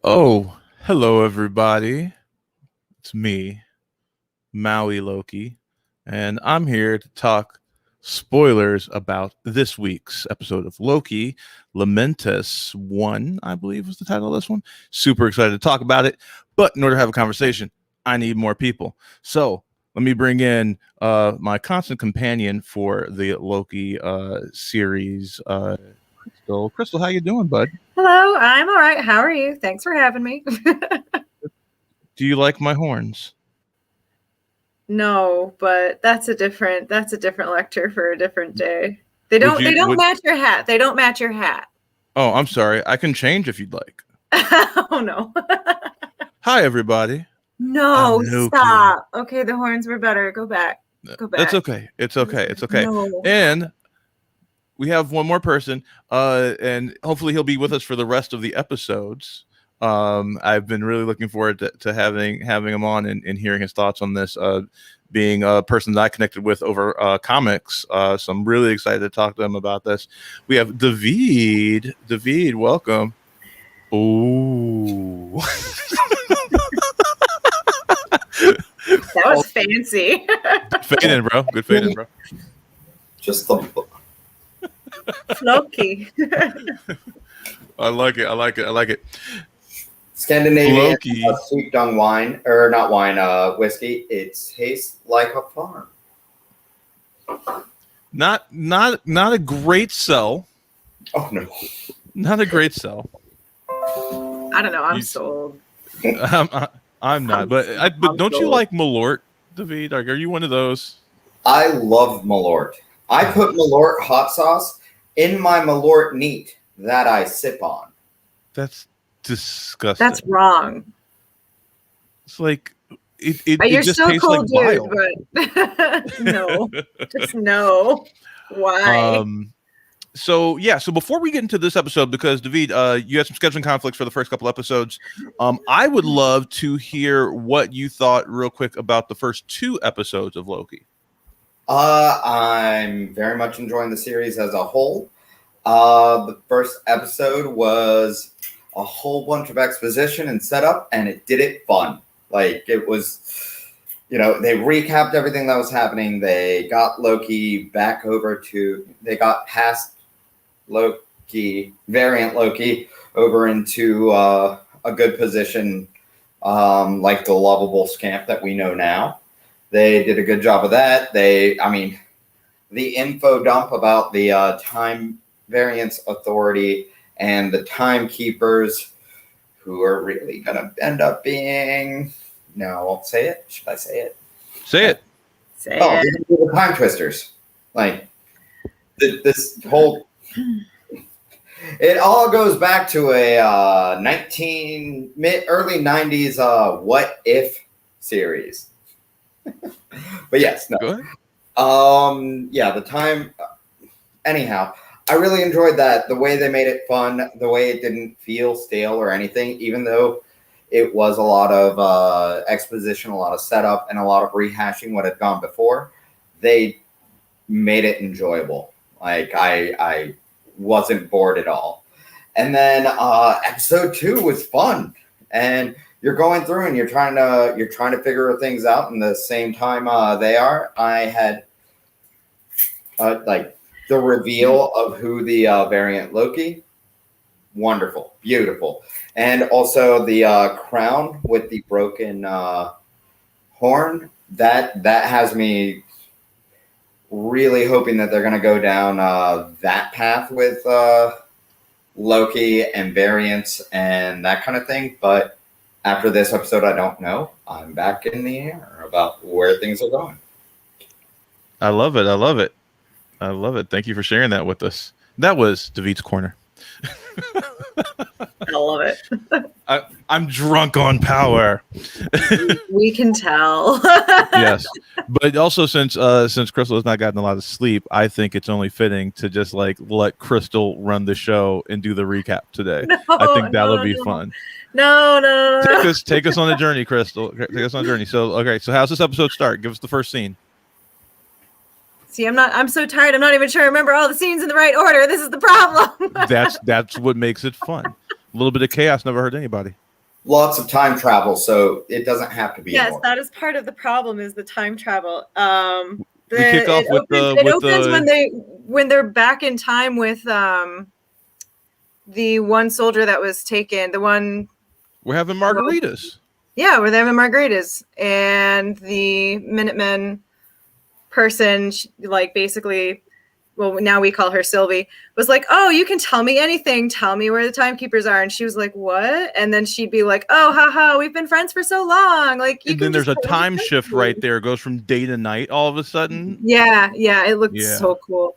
Oh, hello everybody. It's me, Maui Loki, and I'm here to talk spoilers about this week's episode of Loki. Lamentus 1, I believe was the title of this one. Super excited to talk about it, but in order to have a conversation, I need more people. So let me bring in my constant companion for the Loki series, Crystal. Crystal, how you doing, bud? Hello, I'm all right. How are you? Thanks for having me. Do you like my horns? No, but that's a different lecture for a different day. They don't match your hat. They don't match your hat. Oh, I'm sorry. I can change if you'd like. Oh no. Hi everybody. No, stop. Okay, the horns were better. Go back. Go back. That's okay. It's okay. It's okay. No. And we have one more person, and hopefully he'll be with us for the rest of the episodes. I've been really looking forward to having him on and hearing his thoughts on this, being a person that I connected with over comics. So I'm really excited to talk to him about this. We have David. David, welcome. Oh. That was fancy. Fade in, bro. Good fade in, bro. Just the Loki. I like it. I like it. I like it. Scandinavian Loki. Sweet dung wine, or not wine, whiskey. It tastes like a farm. Not a great sell. Oh no. Not a great sell. I don't know. I'm sold. I'm not, but don't you like Malort, David? Are you one of those? I love Malort. I put Malort hot sauce in my Malort neat that I sip on. That's disgusting. That's wrong. It's like it You're just so tastes cool, like dude, bile. but no, just no. Why? So before we get into this episode, because David, you had some scheduling conflicts for the first couple episodes, I would love to hear what you thought real quick about the first 2 episodes of Loki. I'm very much enjoying the series as a whole. The first episode was a whole bunch of exposition and setup, and it did it fun. Like, it was, they recapped everything that was happening. They got Loki back they got past Loki, variant Loki, over into a good position, like the lovable scamp that we know now. They did a good job of that. The info dump about the time variance authority and the timekeepers, who are really going to end up being, no, I won't say it. Should I say it? Say it. Say it. The time twisters. Like, this whole... It all goes back to a early 90s What If series. But yes, no. Good. The time. Anyhow, I really enjoyed that. The way they made it fun, the way it didn't feel stale or anything, even though it was a lot of exposition, a lot of setup, and a lot of rehashing what had gone before. They made it enjoyable. Like, I wasn't bored at all. And then episode 2 was fun, and you're going through and you're trying to figure things out. And the same time they are, I had like the reveal of who the variant Loki. Wonderful, beautiful, and also the crown with the broken horn. That has me really hoping that they're going to go down that path with Loki and variants and that kind of thing. But after this episode, I don't know. I'm back in the air about where things are going. I love it. I love it. I love it. Thank you for sharing that with us. That was David's Corner. I love it. I'm drunk on power. We can tell. Yes, but also since Crystal has not gotten a lot of sleep, I think it's only fitting to just like let Crystal run the show and do the recap today. I think that'll be fun. No. Take us on a journey, Crystal. Take us on a journey. So how's this episode start? Give us the first scene. See, I'm so tired. I'm not even sure I remember all the scenes in the right order. This is the problem. That's what makes it fun. A little bit of chaos never hurt anybody. lots of time travel, so it doesn't have to be. Yes, that is part of the problem, is the time travel. We kick off with it opens when they're back in time with the one soldier that was taken. The one we're having margaritas. Yeah, we're having margaritas, and the Minutemen person, like, basically, well, now we call her Sylvie, was like, "Oh, you can tell me anything. Tell me where the timekeepers are." And she was like, "What?" And then she'd be like, "Oh, haha, we've been friends for so long. Like, you." And then there's a time shift right there. It goes from day to night all of a sudden. Yeah, it looked so cool.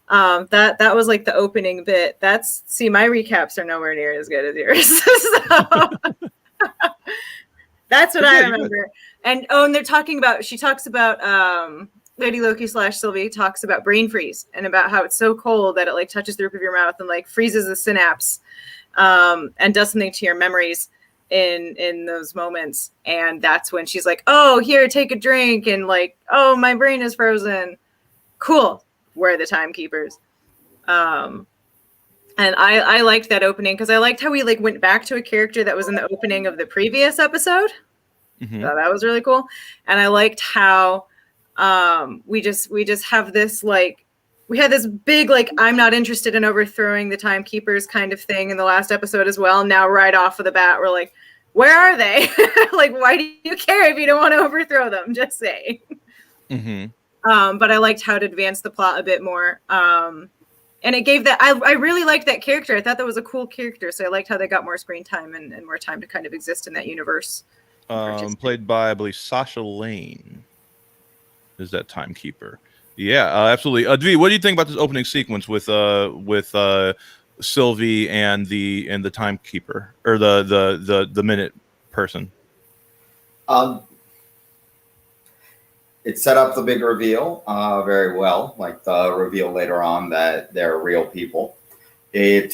That was like the opening bit. My recaps are nowhere near as good as yours. So that's what I remember. And they're talking about. She talks about Lady Loki / Sylvie talks about brain freeze and about how it's so cold that it like touches the roof of your mouth and like freezes the synapse, and does something to your memories in those moments. And that's when she's like, "Oh, here, take a drink," and like, "Oh, my brain is frozen." Cool. We're the timekeepers. And I liked that opening because I liked how we like went back to a character that was in the opening of the previous episode. Mm-hmm. So that was really cool. And I liked how we just have this, like, we had this big, like, I'm not interested in overthrowing the timekeepers kind of thing in the last episode as well. Now right off of the bat, we're like, where are they? Like, why do you care if you don't want to overthrow them? Just saying. Mm-hmm. But I liked how it advanced the plot a bit more. And it gave that, I really liked that character. I thought that was a cool character. So I liked how they got more screen time and more time to kind of exist in that universe. Played by, I believe, Sasha Lane is that timekeeper. Yeah, absolutely. Dvi, what do you think about this opening sequence with Sylvie and the timekeeper, or the minute person? It set up the big reveal very well, like the reveal later on that they're real people. It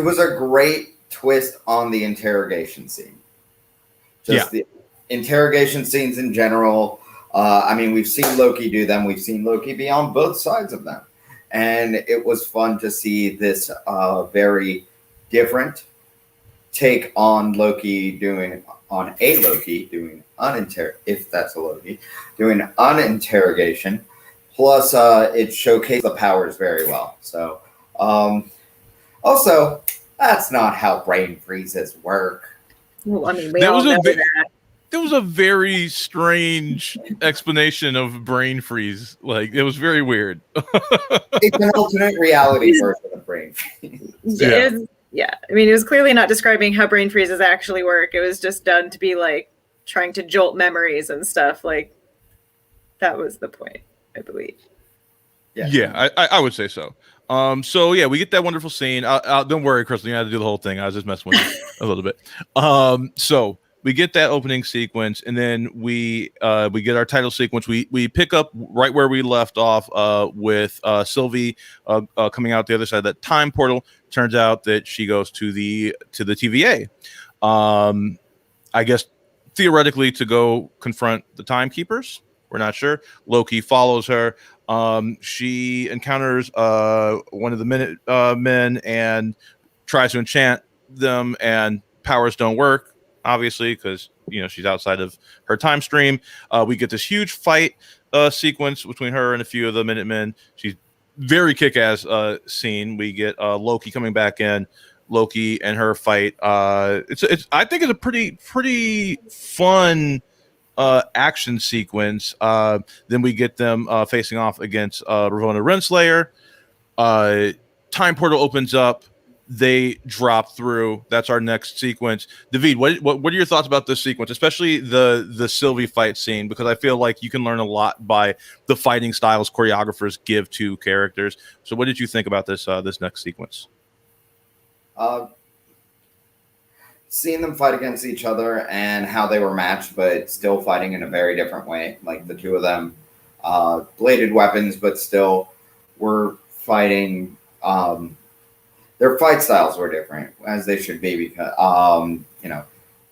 was a great twist on the interrogation scene. The interrogation scenes in general. I mean, we've seen Loki do them. We've seen Loki be on both sides of them. And it was fun to see this very different take on Loki doing uninterrogation. Plus, it showcased the powers very well. So, also, that's not how brain freezes work. Well, I mean, we all know that. There was a very strange explanation of brain freeze. Like, it was very weird. It's an alternate reality version of brain freeze. Yeah. I mean, it was clearly not describing how brain freezes actually work. It was just done to be like trying to jolt memories and stuff. Like, that was the point, I believe. Yeah, I would say so. So yeah, we get that wonderful scene. Don't worry, Crystal, you had to do the whole thing. I was just messing with you a little bit. So we get that opening sequence, and then we get our title sequence. We pick up right where we left off with Sylvie coming out the other side of that time portal. Turns out that she goes to the TVA. I guess theoretically to go confront the timekeepers. We're not sure. Loki follows her. She encounters one of the Minute Men and tries to enchant them, and powers don't work, obviously, because she's outside of her time stream. We get this huge fight sequence between her and a few of the Minutemen. She's very kick-ass scene. We get Loki coming back in. Loki and her fight. I think it's a pretty fun action sequence. Then we get them facing off against Ravonna Renslayer. Time portal opens up. They drop through. That's our next sequence. David, what are your thoughts about this sequence, especially the Sylvie fight scene? Because I feel like you can learn a lot by the fighting styles choreographers give to characters. So, what did you think about this next sequence? Seeing them fight against each other and how they were matched, but still fighting in a very different way. Like the two of them, bladed weapons, but still were fighting. Their fight styles were different, as they should be, because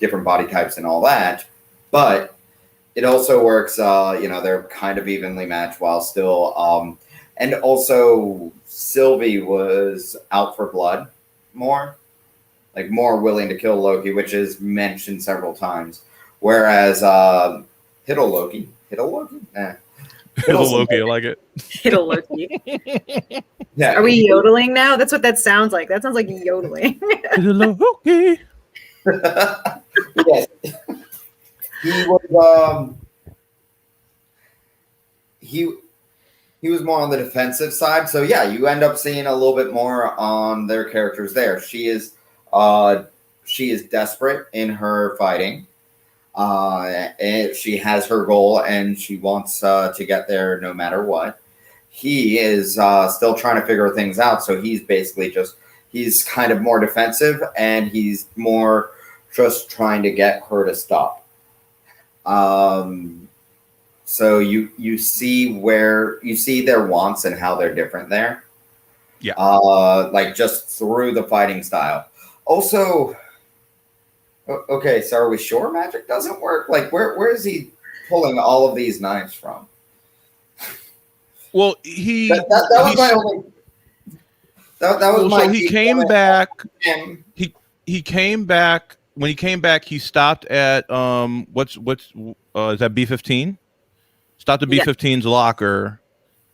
different body types and all that. But it also works. They're kind of evenly matched while still. And also, Sylvie was out for blood more, like more willing to kill Loki, which is mentioned several times. Whereas Hiddle Loki, Little Loki, I like it. It'll Loki. yeah. Are we yodeling now? That's what that sounds like. That sounds like yodeling. Little Loki. Yes. He was he was more on the defensive side. So yeah, you end up seeing a little bit more on their characters there. She is desperate in her fighting. And she has her goal and she wants to get there no matter what. He is still trying to figure things out. So he's basically he's kind of more defensive and he's more just trying to get her to stop. So you see their wants and how they're different there. Yeah. Like just through the fighting style. Also, okay, so are we sure magic doesn't work? Like where is he pulling all of these knives from? Well, that was my only. That was my. So he came back. He came back. When he came back, he stopped at what's is that B-15? Stopped at B-15's locker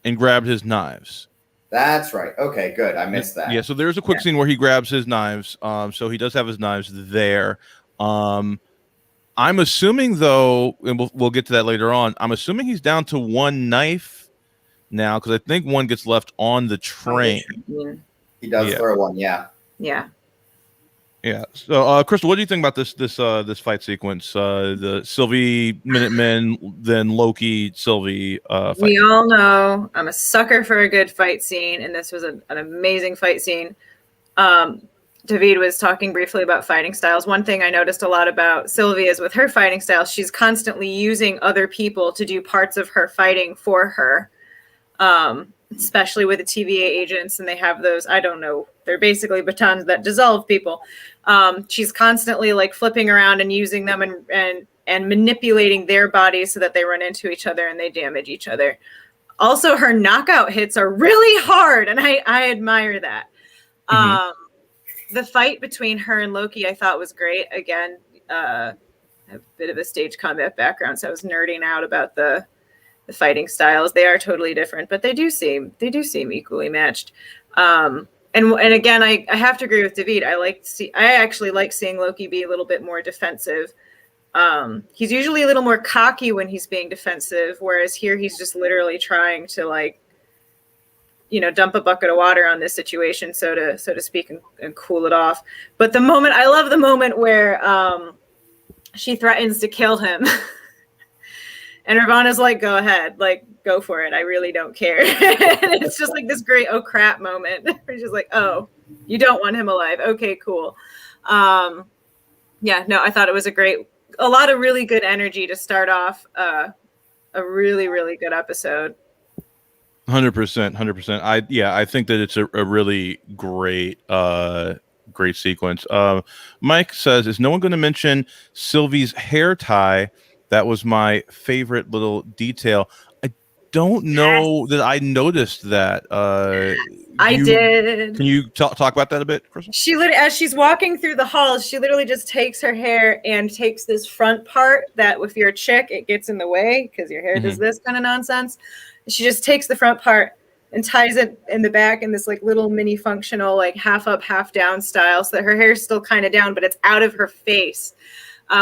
and grabbed his knives. That's right. Okay, good. I missed that. Yeah, so there's a quick scene where he grabs his knives. So he does have his knives there. I'm assuming though, and we'll get to that later on. I'm assuming he's down to one knife now because I think one gets left on the train. He does throw one. Yeah. Yeah. Yeah. So, Crystal, what do you think about this fight sequence? The Sylvie Minutemen, then Loki, Sylvie. Fight. We all know I'm a sucker for a good fight scene, and this was an amazing fight scene. David was talking briefly about fighting styles. One thing I noticed a lot about Sylvie is with her fighting style, she's constantly using other people to do parts of her fighting for her. Especially with the TVA agents, and they have those, I don't know, they're basically batons that dissolve people. She's constantly like flipping around and using them and manipulating their bodies so that they run into each other and they damage each other. Also, her knockout hits are really hard, and I admire that. The fight between her and Loki I thought was great. Again, I have a bit of a stage combat background, so I was nerding out about the fighting styles. They are totally different, but they do seem equally matched. And again, I have to agree with David. I actually like seeing Loki be a little bit more defensive. He's usually a little more cocky when he's being defensive, whereas here he's just literally trying to dump a bucket of water on this situation, so to speak, and cool it off. But I love the moment where she threatens to kill him. And Ravana's like, go ahead, like, go for it. I really don't care. And it's just like this great, oh crap moment. She's like, oh, you don't want him alive. Okay, cool. I thought it was a lot of really good energy to start off a really, really good episode. 100%. I think that it's a really great sequence. Mike says, is no one going to mention Sylvie's hair tie? That was my favorite little detail. I don't know that I noticed that. I did. Can you talk about that a bit, Crystal? She literally, as she's walking through the halls, she literally just takes her hair and takes this front part that if you're a chick, it gets in the way because your hair does this kind of nonsense. She just takes the front part and ties it in the back in this like little mini functional, like half up, half down style, so that her hair is still kind of down, but it's out of her face.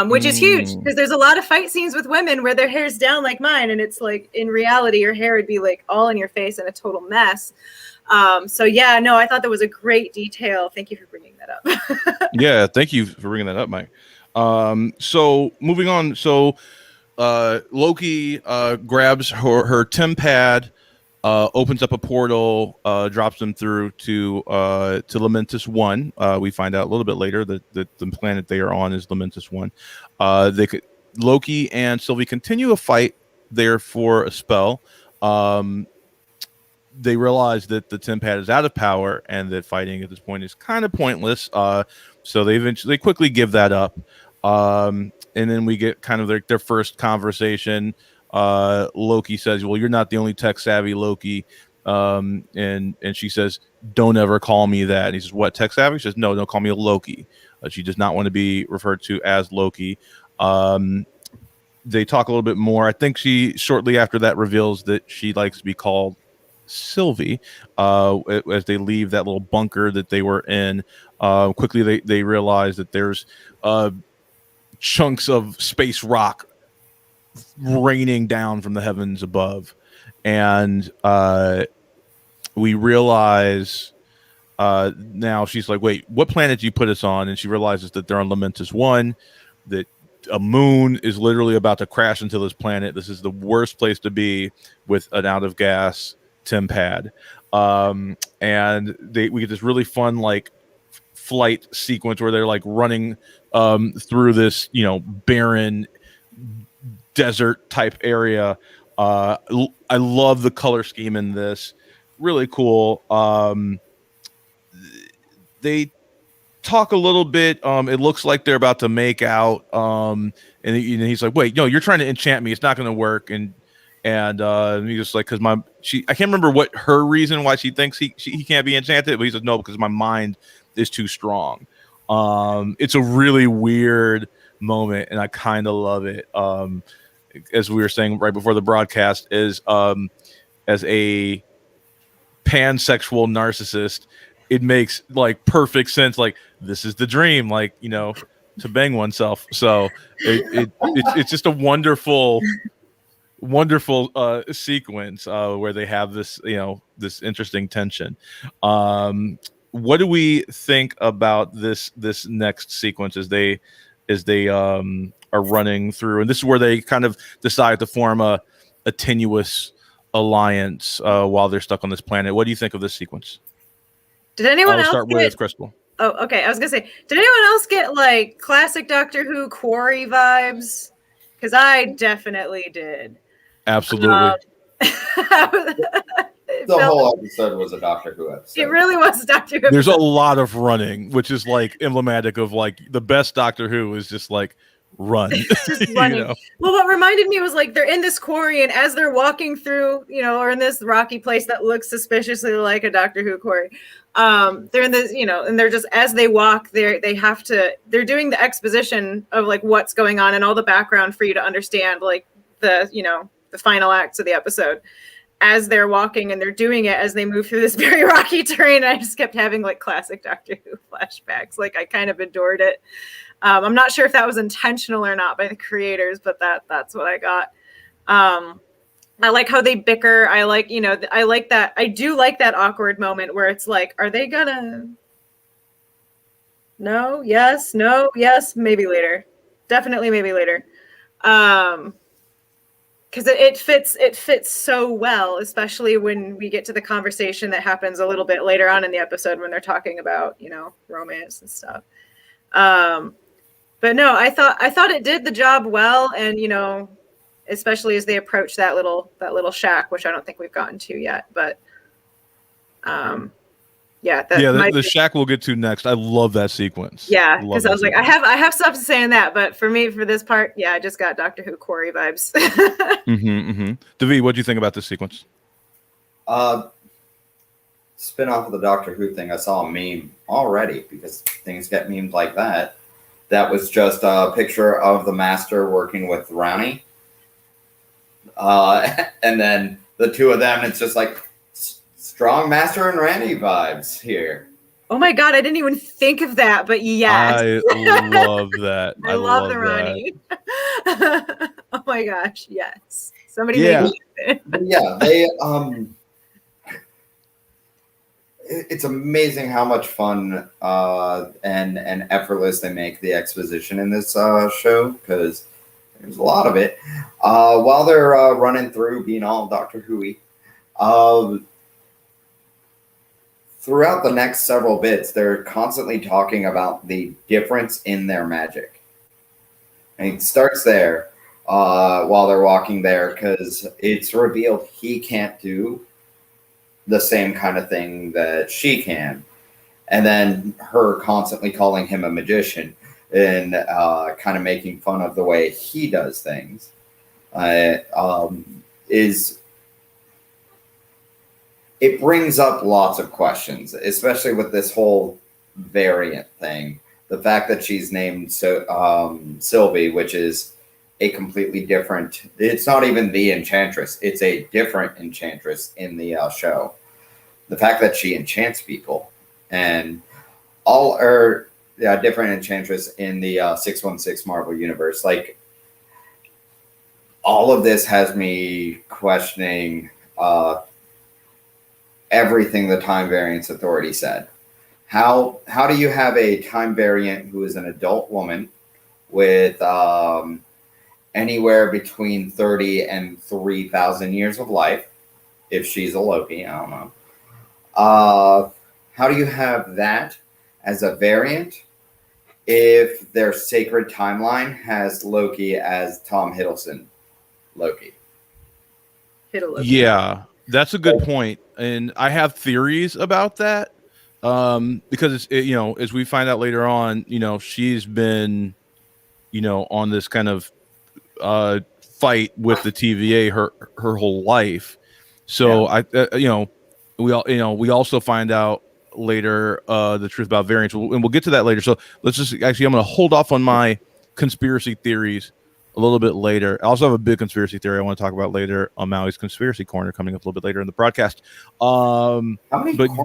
Which is huge because there's a lot of fight scenes with women where their hair's down like mine, and it's like in reality your hair would be like all in your face and a total mess. I thought that was a great detail. Thank you for bringing that up. Yeah, thank you for bringing that up, Mike. So moving on. So Loki grabs her Tim pad, opens up a portal, drops them through to Lamentis 1. We find out a little bit later that the planet they are on is Lamentis 1. Loki and Sylvie continue a fight there for a spell. They realize that the Tim pad is out of power and that fighting at this point is kind of pointless. So they quickly give that up. and then we get kind of their first conversation. Loki says, well, you're not the only tech savvy Loki. And she says, don't ever call me that. And he says, what, tech savvy? She says, no, don't call me a Loki. She does not want to be referred to as Loki. They talk a little bit more. I think she shortly after that reveals that she likes to be called Sylvie. As they leave that little bunker that they were in, quickly they realize that there's chunks of space rock raining down from the heavens above, and we realize now she's like, wait, what planet did you put us on? And she realizes that they're on Lamentus 1, that a moon is literally about to crash into this planet. This is the worst place to be with an out of gas Tim pad. And we get this really fun like flight sequence where they're like running through this, barren desert type area. I love the color scheme in this. Really cool. They talk a little bit. It looks like they're about to make out. And he's like, wait, no, you're trying to enchant me. It's not going to work. And he's just like, because I can't remember what her reason why she thinks he can't be enchanted, but he says, no, because my mind is too strong. It's a really weird moment, and I kind of love it. As we were saying right before the broadcast, as a pansexual narcissist, it makes like perfect sense. Like, this is the dream, like, to bang oneself. So it's just a wonderful sequence where they have this, this interesting tension. What do we think about this next sequence as they are running through? And this is where they kind of decide to form a tenuous alliance while they're stuck on this planet. What do you think of this sequence? Did anyone else start with Crystal? Oh, okay. I was gonna say, did anyone else get like classic Doctor Who Quarry vibes? Because I definitely did. Absolutely. The whole episode was a Doctor Who episode. It really was a Doctor Who. There's a lot of running, which is like emblematic of like the best Doctor Who is just like run. Just running. Well, what reminded me was like they're in this quarry, and as they're walking through, or in this rocky place that looks suspiciously like a Doctor Who quarry, they're in this, and they're just, as they walk, they're doing the exposition of like what's going on and all the background for you to understand like the final acts of the episode as they're walking, and they're doing it as they move through this very rocky terrain. I just kept having like classic Doctor Who flashbacks. Like, I kind of adored it. I'm not sure if that was intentional or not by the creators, but that's what I got. I like how they bicker. I like that. I do like that awkward moment where it's like, are they gonna? No, yes, no, yes, maybe later. Definitely maybe later. Because it fits so well, especially when we get to the conversation that happens a little bit later on in the episode when they're talking about, romance and stuff. But no, I thought it did the job well, and especially as they approach that little shack, which I don't think we've gotten to yet. But the shack we'll get to next. I love that sequence. Yeah, because I was like, I have stuff to say on that, but for this part, I just got Doctor Who Quarry vibes. David, what do you think about this sequence? Spin off of the Doctor Who thing, I saw a meme already, because things get memed like that. That was just a picture of the Master working with Rani. And then the two of them, it's just like strong Master and Rani vibes here. Oh my God, I didn't even think of that, but yes. I love that. I love the Rani. Oh my gosh, yes. Somebody make it. Yeah, they it's amazing how much fun and effortless they make the exposition in this show, because there's a lot of it. While they're running through being all Doctor Who-y, throughout the next several bits, they're constantly talking about the difference in their magic. And it starts there while they're walking there, because it's revealed he can't do the same kind of thing that she can. And then her constantly calling him a magician. and kind of making fun of the way he does things, is it brings up lots of questions, especially with this whole variant thing. The fact that she's named Sylvie, which is a completely different. It's not even the Enchantress; it's a different Enchantress in the show. The fact that she enchants people, and all are different Enchantress in the 616 Marvel universe. Like, all of this has me questioning everything the Time Variance Authority said. How do you have a time variant who is an adult woman with anywhere between 30 and 3,000 years of life, if she's a Loki? I don't know. How do you have that as a variant if their sacred timeline has Loki as Tom Hiddleston Loki? Yeah, that's a good point, and I have theories about that. Because as we find out later on, she's been, on this kind of fight with the TVA her whole life. So we also find out later the truth about variants, and we'll get to that later. So let's just I'm going to hold off on my conspiracy theories a little bit later. I also have a big conspiracy theory I want to talk about later on Maui's Conspiracy Corner coming up a little bit later in the broadcast. But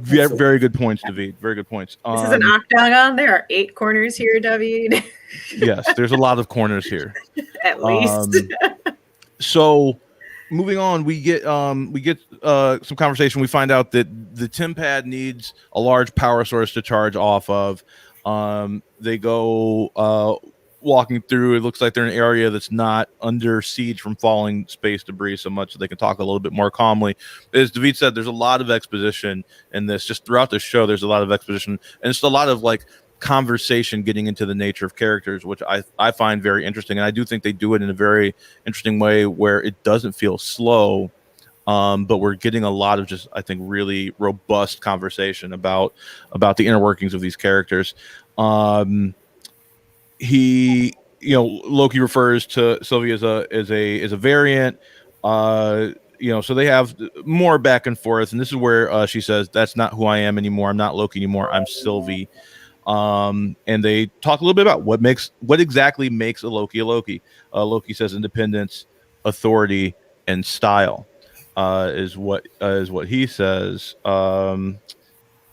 very good points, David. Very good points. This is an octagon. There are 8 corners here, David. Yes, there's a lot of corners here. At least. So moving on, we get some conversation. We find out that the TemPad needs a large power source to charge off of. They go walking through. It looks like they're in an area that's not under siege from falling space debris so much that they can talk a little bit more calmly. As David said, there's a lot of exposition in this. Just throughout the show, there's a lot of exposition, and it's a lot of like conversation getting into the nature of characters, which I find very interesting. And I do think they do it in a very interesting way where it doesn't feel slow, but we're getting a lot of just, I think, really robust conversation about the inner workings of these characters. Loki refers to Sylvie as a variant. So they have more back and forth, and this is where she says, "That's not who I am anymore. I'm not Loki anymore. I'm Sylvie." And they talk a little bit about what exactly makes a Loki a Loki. Loki says independence, authority, and style is what he says.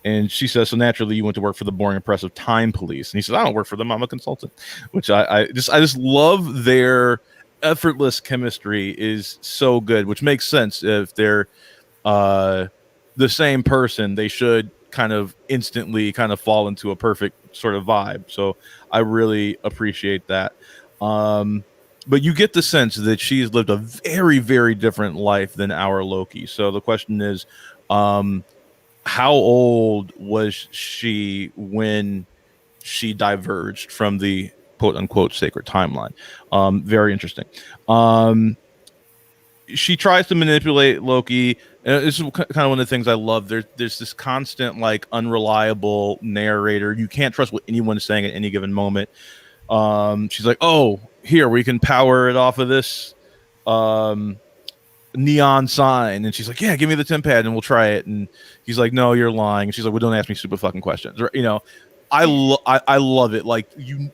And she says, so naturally you went to work for the boring, oppressive time police. And he says, I don't work for them. I'm a consultant, which I just love. Their effortless chemistry is so good, which makes sense. If they're the same person, they should kind of instantly kind of fall into a perfect sort of vibe. So I really appreciate that. But you get the sense that she's lived a very, very different life than our Loki. So the question is, how old was she when she diverged from the quote unquote sacred timeline? Very interesting. She tries to manipulate Loki. This is kind of one of the things I love. There's this constant, like, unreliable narrator. You can't trust what anyone's saying at any given moment. She's like, oh, here, we can power it off of this neon sign. And she's like, yeah, give me the TemPad and we'll try it. And he's like, no, you're lying. And she's like, well, don't ask me stupid fucking questions. I love it. Like, you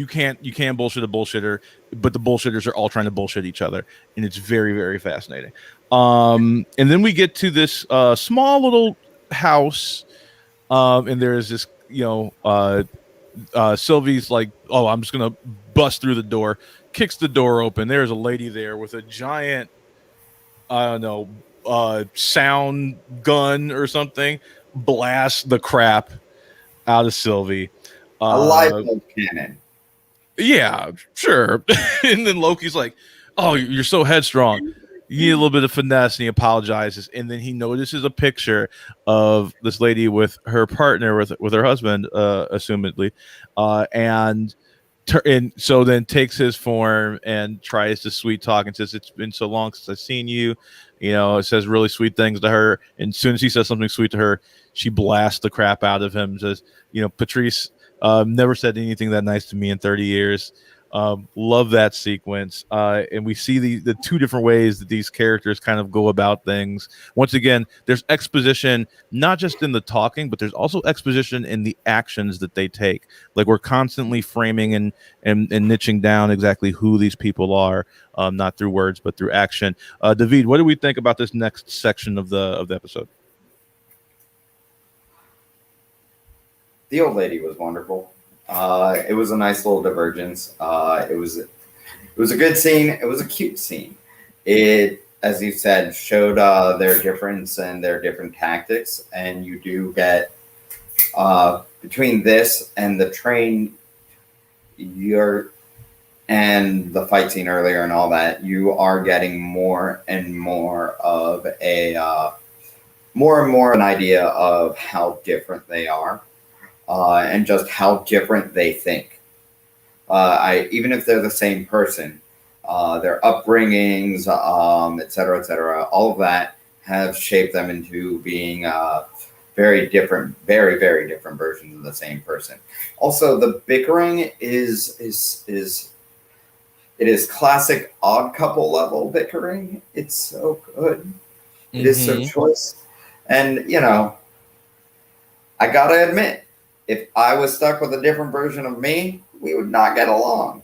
can't bullshit a bullshitter, but the bullshitters are all trying to bullshit each other, and it's very, very fascinating. And then we get to this small little house, and there's this, Sylvie's like, oh, I'm just gonna bust through the door, kicks the door open. There's a lady there with a giant, I don't know, sound gun or something, blasts the crap out of Sylvie. A live bulb cannon. Yeah, sure. And then Loki's like, oh, you're so headstrong. You need a little bit of finesse, and he apologizes. And then he notices a picture of this lady with her partner, with her husband, assumedly, and so then takes his form and tries to sweet talk and says, it's been so long since I've seen you. It says really sweet things to her. And as soon as he says something sweet to her, she blasts the crap out of him. Says, Patrice, Never said anything that nice to me in 30 years. Love that sequence. And we see the two different ways that these characters kind of go about things. Once again, there's exposition, not just in the talking, but there's also exposition in the actions that they take. Like we're constantly framing and niching down exactly who these people are, not through words, but through action. David, what do we think about this next section of the episode? The old lady was wonderful. It was a nice little divergence. It was a good scene. It was a cute scene. It, as you said, showed their difference and their different tactics. And you do get between this and the train, and the fight scene earlier and all that, you are getting more and more of an idea of how different they are. And just how different they think. Even if they're the same person, their upbringings, et cetera, all of that have shaped them into being very different, very, very different versions of the same person. Also, the bickering is classic Odd Couple level bickering. It's so good. It is so choice. And, I gotta admit, if I was stuck with a different version of me, we would not get along.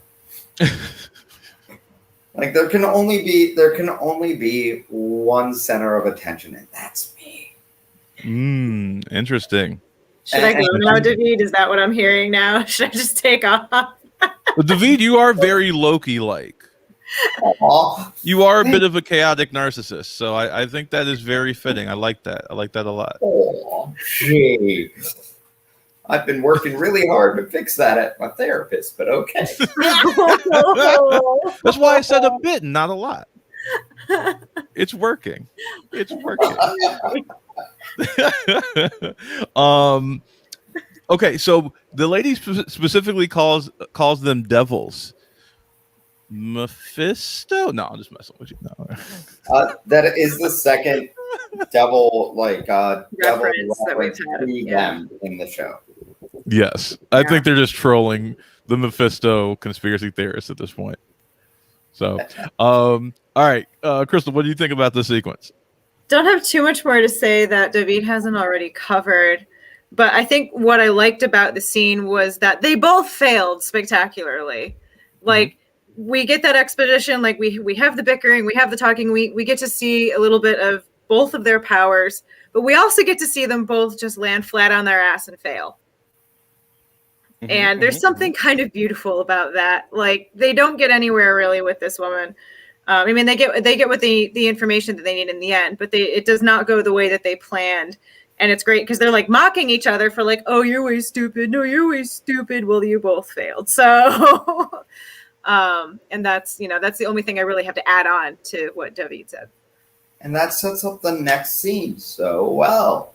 Like there can only be one center of attention, and that's me. Interesting. Should I go now, David? Is that what I'm hearing now? Should I just take off? Well, David, you are very Loki-like. You are a bit of a chaotic narcissist, so I think that is very fitting. I like that. I like that a lot. Oh, gee. I've been working really hard to fix that at my therapist, but okay. That's why I said a bit, not a lot. It's working. It's working. Okay, so the lady specifically calls them devils. Mephisto? No, I'm just messing with you. No. That is the second devil reference that we've had them in the show. Yes, I think they're just trolling the Mephisto conspiracy theorists at this point. So, all right, Crystal, what do you think about this sequence? Don't have too much more to say that David hasn't already covered, but I think what I liked about the scene was that they both failed spectacularly. Like we get that exposition, like we have the bickering, we have the talking, we get to see a little bit of both of their powers, but we also get to see them both just land flat on their ass and fail. And there's something kind of beautiful about that. Like they don't get anywhere really with this woman. I mean, they get what the information that they need in the end, but it does not go the way that they planned. And it's great because they're like mocking each other for like, oh, you're way stupid. No, you're way stupid. Well, you both failed. So, and that's the only thing I really have to add on to what David said. And that sets up the next scene so well.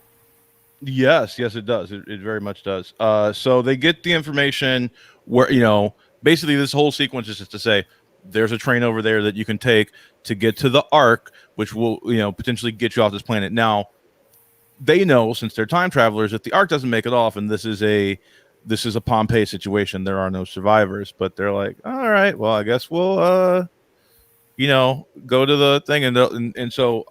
Yes, it does. It very much does. So they get the information where, basically this whole sequence is just to say, there's a train over there that you can take to get to the Ark, which will, potentially get you off this planet. Now, they know, since they're time travelers, if the Ark doesn't make it off, and this is a Pompeii situation, there are no survivors. But they're like, all right, well, I guess we'll, go to the thing, and so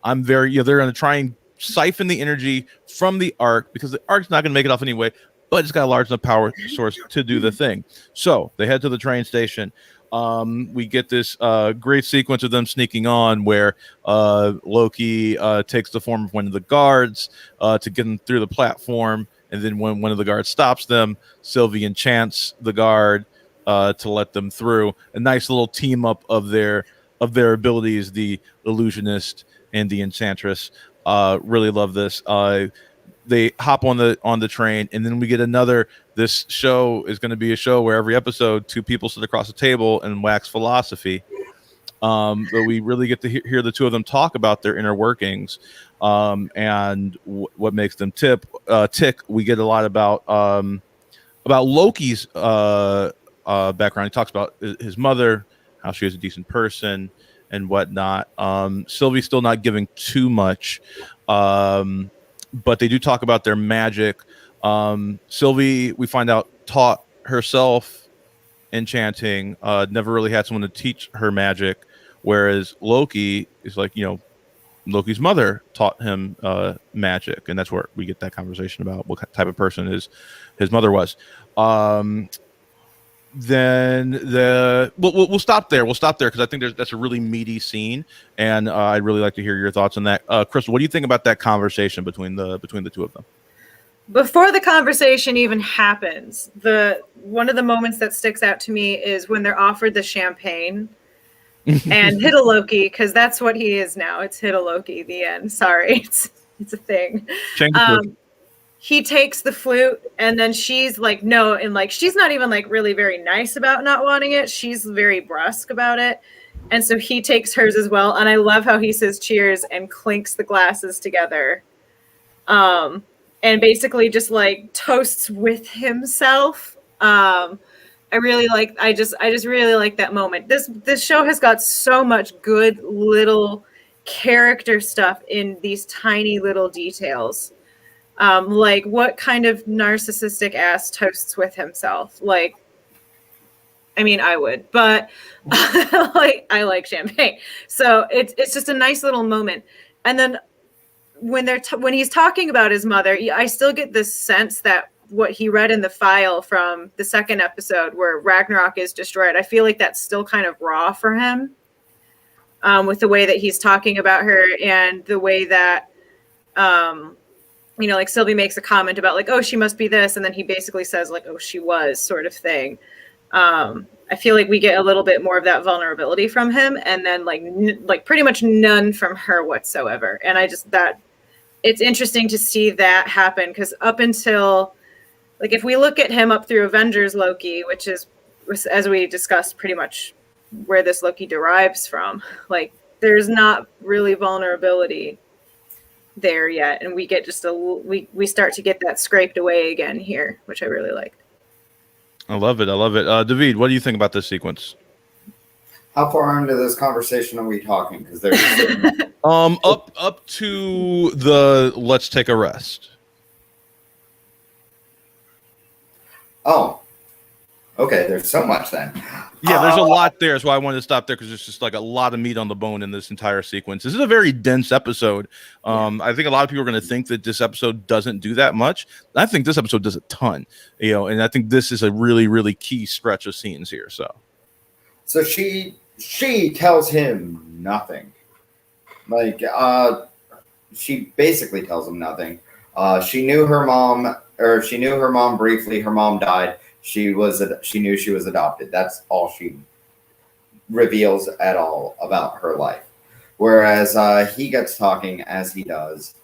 I'm very, they're going to try and siphon the energy from the Ark because the Ark's not going to make it off anyway, but it's got a large enough power source to do the thing. So they head to the train station. We get this great sequence of them sneaking on where Loki takes the form of one of the guards to get them through the platform. And then when one of the guards stops them, Sylvie enchants the guard to let them through. A nice little team up of their abilities, the illusionist and the enchantress. Really love this. They hop on the train, and then we get another. This show is going to be a show where every episode, two people sit across a table and wax philosophy. But we really get to hear the two of them talk about their inner workings and what makes them tick. We get a lot about Loki's background. He talks about his mother, how she was a decent person, and whatnot. Sylvie's still not giving too much, but they do talk about their magic. Sylvie, we find out, taught herself enchanting, never really had someone to teach her magic, whereas Loki is like, Loki's mother taught him magic, and that's where we get that conversation about what type of person his mother was. Then we'll stop there. We'll stop there because I think that's a really meaty scene, and I'd really like to hear your thoughts on that. Crystal, what do you think about that conversation between the two of them? Before the conversation even happens, one of the moments that sticks out to me is when they're offered the champagne and Loki, because that's what he is now. It's Loki. The end. Sorry, it's a thing. He takes the flute, and then she's like, no, and like she's not even like really very nice about not wanting it. She's very brusque about it, and so he takes hers as well. And I love how he says cheers and clinks the glasses together, and basically just like toasts with himself. I just really like that moment. This show has got so much good little character stuff in these tiny little details. Like what kind of narcissistic ass toasts with himself? Like, I mean, I would, but I like champagne. So it's just a nice little moment. And then when he's talking about his mother, I still get this sense that what he read in the file from the second episode where Ragnarok is destroyed, I feel like that's still kind of raw for him, with the way that he's talking about her and the way that, like Sylvie makes a comment about like, oh, she must be this. And then he basically says like, oh, she was, sort of thing. I feel like we get a little bit more of that vulnerability from him, and then like pretty much none from her whatsoever. And it's interesting to see that happen, because up until, like, if we look at him up through Avengers Loki, which is, as we discussed, pretty much where this Loki derives from, like, there's not really vulnerability there yet, and we get just we start to get that scraped away again here, which I really liked. I love it. David, what do you think about this sequence? How far into this conversation are we talking? Because there's up to the let's take a rest. Oh, okay. There's so much then. Yeah, there's a lot there. That's why I wanted to stop there, because there's just like a lot of meat on the bone in this entire sequence. This is a very dense episode. I think a lot of people are going to think that this episode doesn't do that much. I think this episode does a ton, and I think this is a really, really key stretch of scenes here. So she tells him nothing. Like, she basically tells him nothing. She knew her mom briefly. Her mom died. She knew she was adopted. That's all she reveals at all about her life. Whereas he gets talking as he does.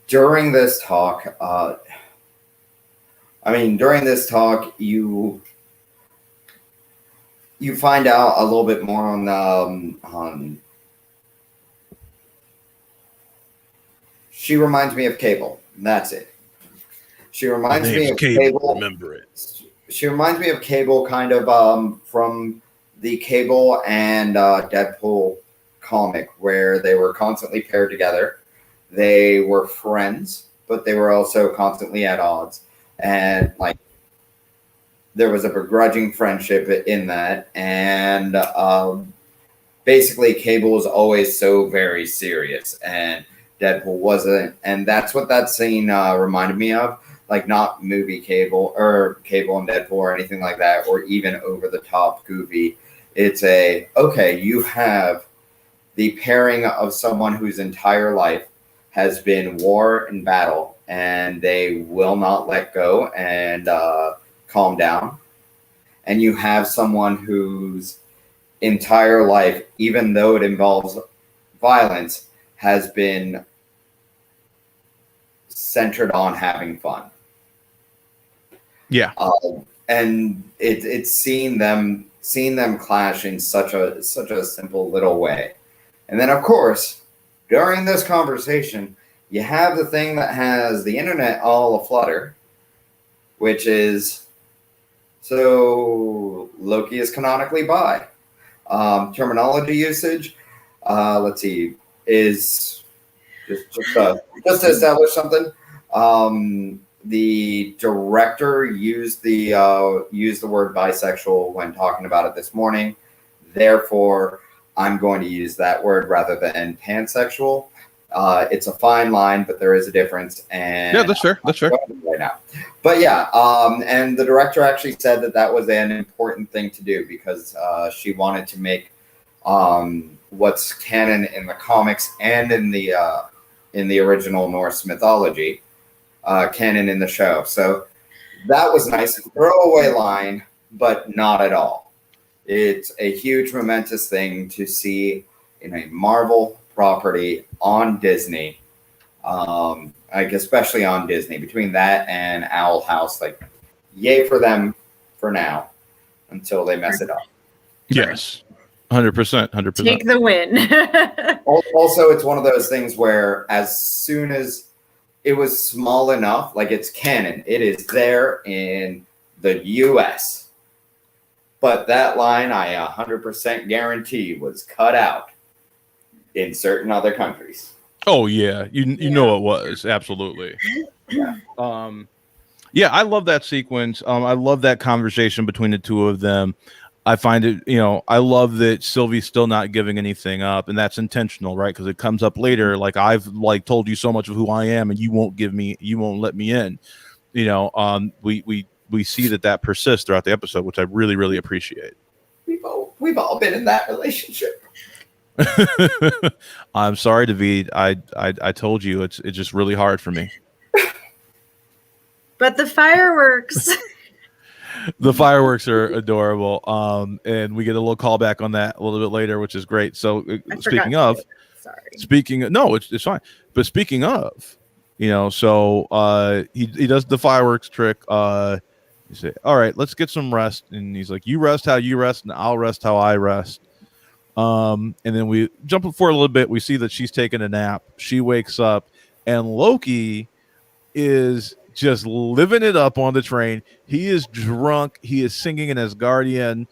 During this talk, you find out a little bit more on. She reminds me of Cable. That's it. She reminds me of Cable. Remember it. She reminds me of Cable, kind of from the Cable and Deadpool comic, where they were constantly paired together. They were friends, but they were also constantly at odds, and like there was a begrudging friendship in that. And basically, Cable was always so very serious, and Deadpool wasn't. And that's what that scene reminded me of. Like, not movie Cable or Cable and Deadpool or anything like that, or even over the top goofy. It's you have the pairing of someone whose entire life has been war and battle, and they will not let go and calm down. And you have someone whose entire life, even though it involves violence, has been centered on having fun. Yeah, and it's seeing them clash in such a simple little way. And then, of course, during this conversation, you have the thing that has the internet all aflutter, which is, so Loki is canonically bi. Terminology usage, let's see, is just to establish something. The director used the word bisexual when talking about it this morning. Therefore, I'm going to use that word rather than pansexual. It's a fine line, but there is a difference. And yeah, that's fair. That's fair. Right now, but yeah, and the director actually said that was an important thing to do because she wanted to make what's canon in the comics and in the original Norse mythology canon in the show. So that was nice. Throwaway line, but not at all. It's a huge momentous thing to see in a Marvel property on Disney, like especially on Disney. Between that and Owl House, like, yay for them for now until they mess it up. Yes, 100%, 100%. Take the win. Also, it's one of those things where as soon as it was small enough, like it's canon, it is there in the U.S. But that line, I 100% guarantee, was cut out in certain other countries. Oh yeah, you know it was absolutely. Yeah. Yeah, I love that sequence. I love that conversation between the two of them. I find it, I love that Sylvie's still not giving anything up, and that's intentional, right? Because it comes up later. Like, I've told you so much of who I am, and you won't let me in. We see that persists throughout the episode, which I really, really appreciate. We've all been in that relationship. I'm sorry, David. I told you it's just really hard for me. But the fireworks. The fireworks are adorable. And we get a little callback on that a little bit later, which is great. So speaking of, no, it's fine. But speaking of, so he does the fireworks trick. You say, all right, let's get some rest. And he's like, you rest how you rest, and I'll rest how I rest. And then we jump forward a little bit. We see that she's taking a nap. She wakes up, and Loki is just living it up on the train. He is drunk. He is singing an Asgardian,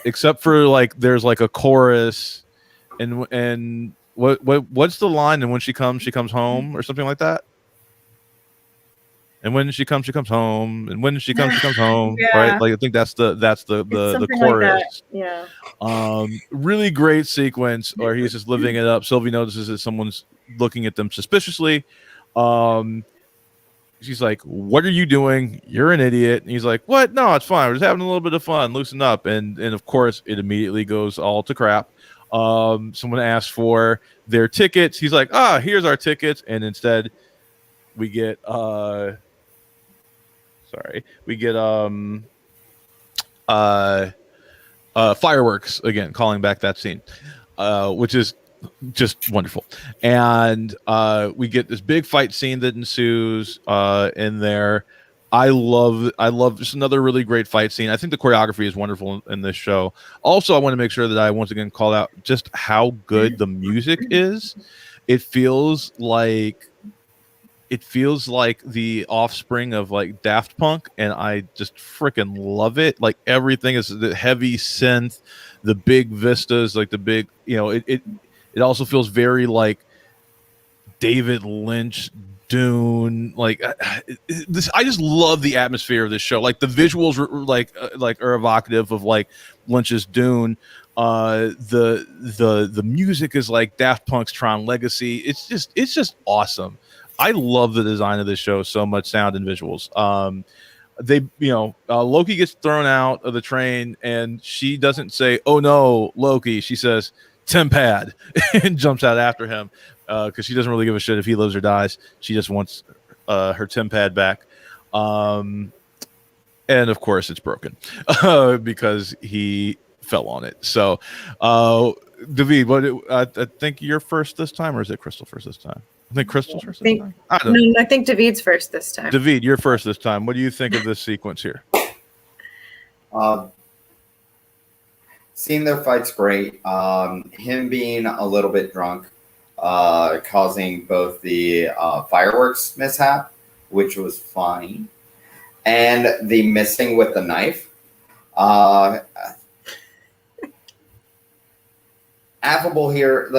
except for there's a chorus, and what's the line? And when she comes home, or something like that. And when she comes home. And when she comes home. Yeah. Right? I think that's the chorus. Like yeah. Really great sequence where he's just living it up. Sylvie notices that someone's looking at them suspiciously. She's like, "What are you doing? You're an idiot." And he's like, "What? No, it's fine. We're just having a little bit of fun. Loosen up." And of course, it immediately goes all to crap. Someone asks for their tickets. He's like, here's our tickets. And instead, we get fireworks again, calling back that scene, which is just wonderful. And we get this big fight scene that ensues in there. I love just another really great fight scene. I think the choreography is wonderful in this show. Also, I want to make sure that I once again call out just how good the music is. It feels like the offspring of Daft Punk, and I just freaking love it. Everything is the heavy synth, the big vistas, the big, it also feels very David Lynch, Dune. This, I just love the atmosphere of this show. The visuals are evocative of Lynch's Dune. The music is Daft Punk's Tron Legacy. It's just awesome. I love the design of this show so much, sound and visuals. Loki gets thrown out of the train, and she doesn't say, "Oh no, Loki." She says, "Tempad," and jumps out after him because she doesn't really give a shit if he lives or dies. She just wants her Tempad back. And of course, it's broken because he fell on it. So, David, I think you're first this time, or is it Crystal first this time? I think Crystal's first this time. I think David's first this time. David, you're first this time. What do you think of this sequence here? Seeing their fights great. Him being a little bit drunk, causing both the fireworks mishap, which was fine, and the missing with the knife. Affable here,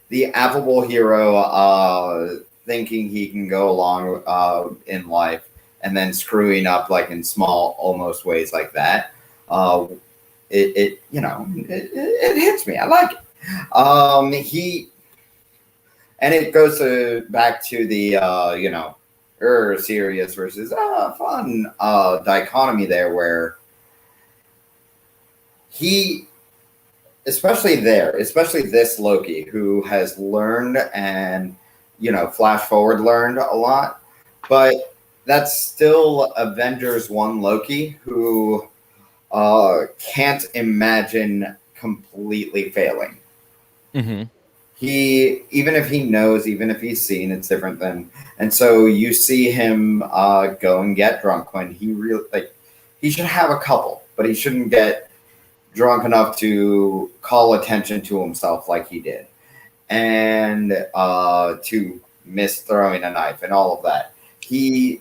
the affable hero thinking he can go along in life and then screwing up like in small almost ways like that. It hits me. I like it. He and it goes back to the serious versus fun dichotomy there, where he, especially this Loki, who has learned and flash forward learned a lot, but that's still Avengers 1 Loki who can't imagine completely failing. Mm-hmm. He, even if he knows, even if he's seen, it's different than. And so you see him go and get drunk when he really he should have a couple, but he shouldn't get drunk enough to call attention to himself like he did, and to miss throwing a knife and all of that. He's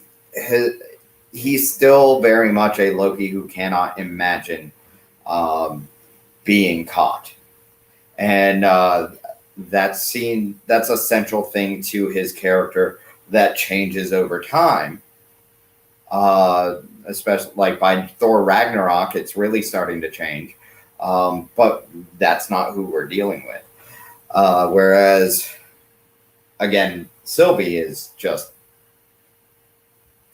still very much a Loki who cannot imagine being caught, and that's a central thing to his character that changes over time. Especially like by Thor Ragnarok, it's really starting to change. But that's not who we're dealing with. Whereas, again, Sylvie is just,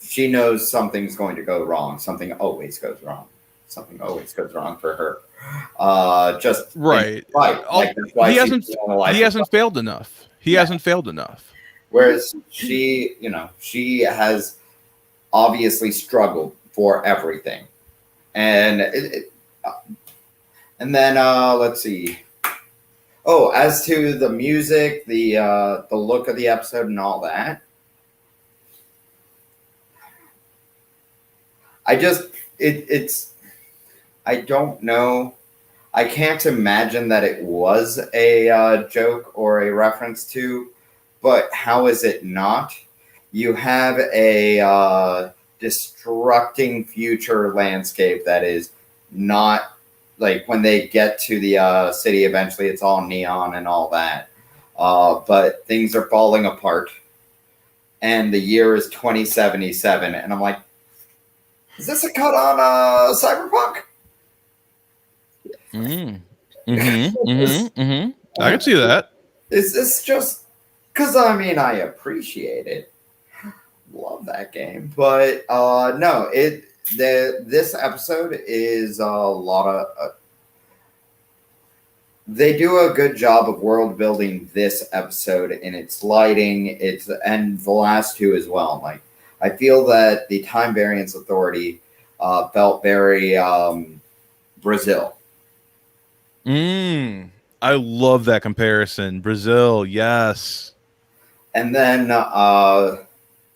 she knows something's going to go wrong. Something always goes wrong. Something always goes wrong for her. Just right. He hasn't failed enough. He hasn't failed enough. Whereas she has obviously struggled for everything. And and then let's see. Oh, as to the music, the look of the episode and all that, it's I don't know. I can't imagine that it was a joke or a reference to, but how is it not? You have a destructing future landscape that is not, like, when they get to the city eventually, it's all neon and all that. But things are falling apart. And the year is 2077. And I'm like, is this a cut on Cyberpunk? I can see that. Is this just because I appreciate it, love that game, but no, this episode is a lot of. They do a good job of world building this episode in its lighting, and the last two as well. Like, I feel that the Time Variance Authority felt very Brazil. I love that comparison. Brazil, yes. And then the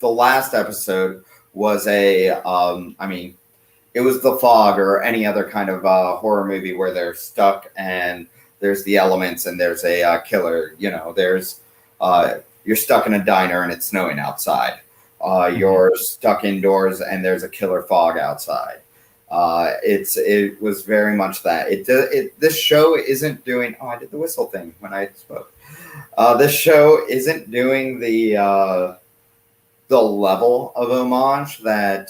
last episode was it was The Fog or any other kind of horror movie where they're stuck and there's the elements and there's a killer. There's you're stuck in a diner and it's snowing outside. You're stuck indoors and there's a killer fog outside. It was very much that. This show isn't doing. Oh, I did the whistle thing when I spoke. This show isn't doing the level of homage that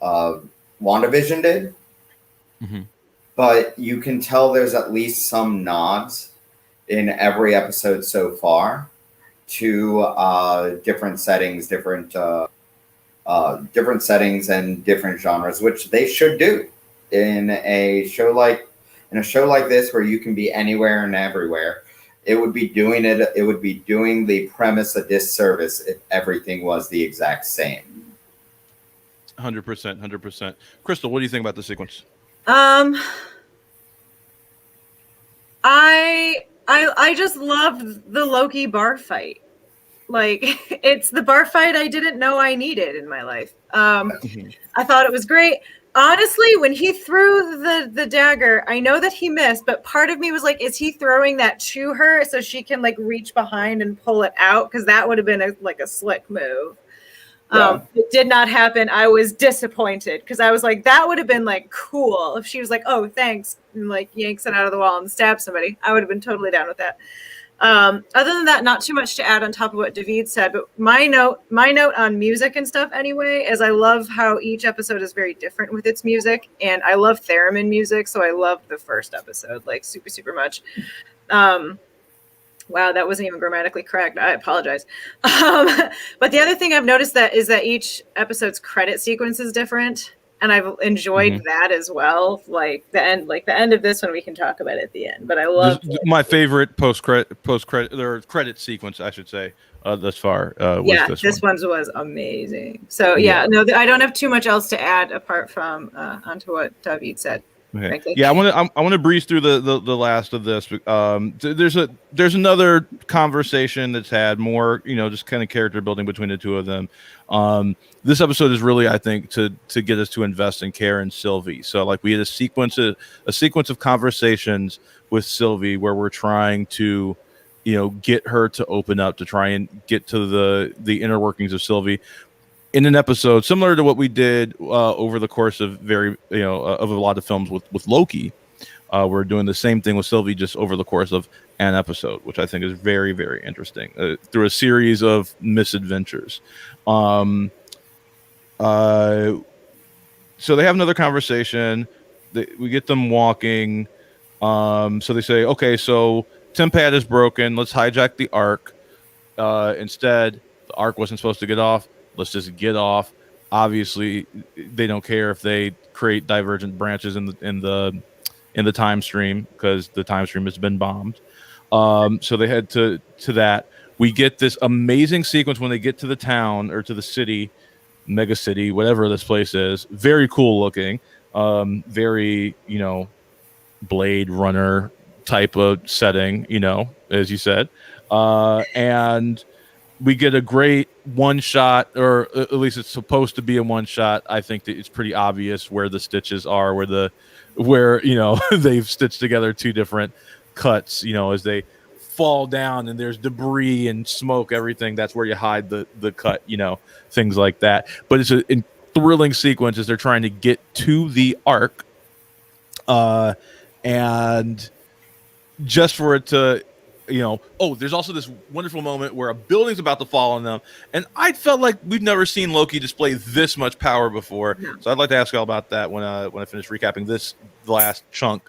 WandaVision did. Mm-hmm. But you can tell there's at least some nods in every episode so far to different settings, different settings and different genres, which they should do in a show like this where you can be anywhere and everywhere. It would be doing the premise a disservice if everything was the exact same. 100%. Crystal, what do you think about the sequence? I just loved the Loki bar fight. Like, it's the bar fight I didn't know I needed in my life. I thought it was great. Honestly, when he threw the dagger, I know that he missed, but part of me was like, is he throwing that to her so she can like reach behind and pull it out? Because that would have been a slick move. Yeah. It did not happen. I was disappointed because I was like, that would have been like cool if she was like, oh, thanks, and like yanks it out of the wall and stabs somebody. I would have been totally down with that. Other than that, not too much to add on top of what David said, but my note on music and stuff anyway is I love how each episode is very different with its music, and I love theremin music, so I loved the first episode like super, super much. Wow, that wasn't even grammatically correct. I apologize. But the other thing I've noticed is that each episode's credit sequence is different, and I've enjoyed that as well. Like the end of this one, we can talk about it at the end. But I love my favorite post credit or credit sequence, I should say, thus far. Was this one was amazing. So no, I don't have too much else to add apart from onto what David said. Okay. Yeah, I want to breeze through the last of this. There's another conversation that's had more, just kind of character building between the two of them. This episode is really, I think, to get us to invest in Care and Sylvie. So like we had a sequence of conversations with Sylvie where we're trying to, get her to open up, to try and get to the inner workings of Sylvie. In an episode similar to what we did over the course of of a lot of films with Loki, we're doing the same thing with Sylvie just over the course of an episode, which I think is very, very interesting through a series of misadventures. So they have another conversation. We get them walking. So they say, okay, so Tempad is broken. Let's hijack the Ark. Instead, the Ark wasn't supposed to get off. Let's just get off. Obviously, they don't care if they create divergent branches in the time stream because the time stream has been bombed. So they head to that. We get this amazing sequence when they get to the town or to the city, mega city, whatever this place is. Very cool looking. Very Blade Runner type of setting. As you said, and we get a great one shot, or at least it's supposed to be a one shot. I think that it's pretty obvious where the stitches are, where they've stitched together two different cuts, as they fall down and there's debris and smoke, everything. That's where you hide the cut, things like that. But it's a thrilling sequence as they're trying to get to the Ark. And just for it to, there's also this wonderful moment where a building's about to fall on them, and I felt like we've never seen Loki display this much power before. No. So I'd like to ask y'all about that when I finish recapping this last chunk.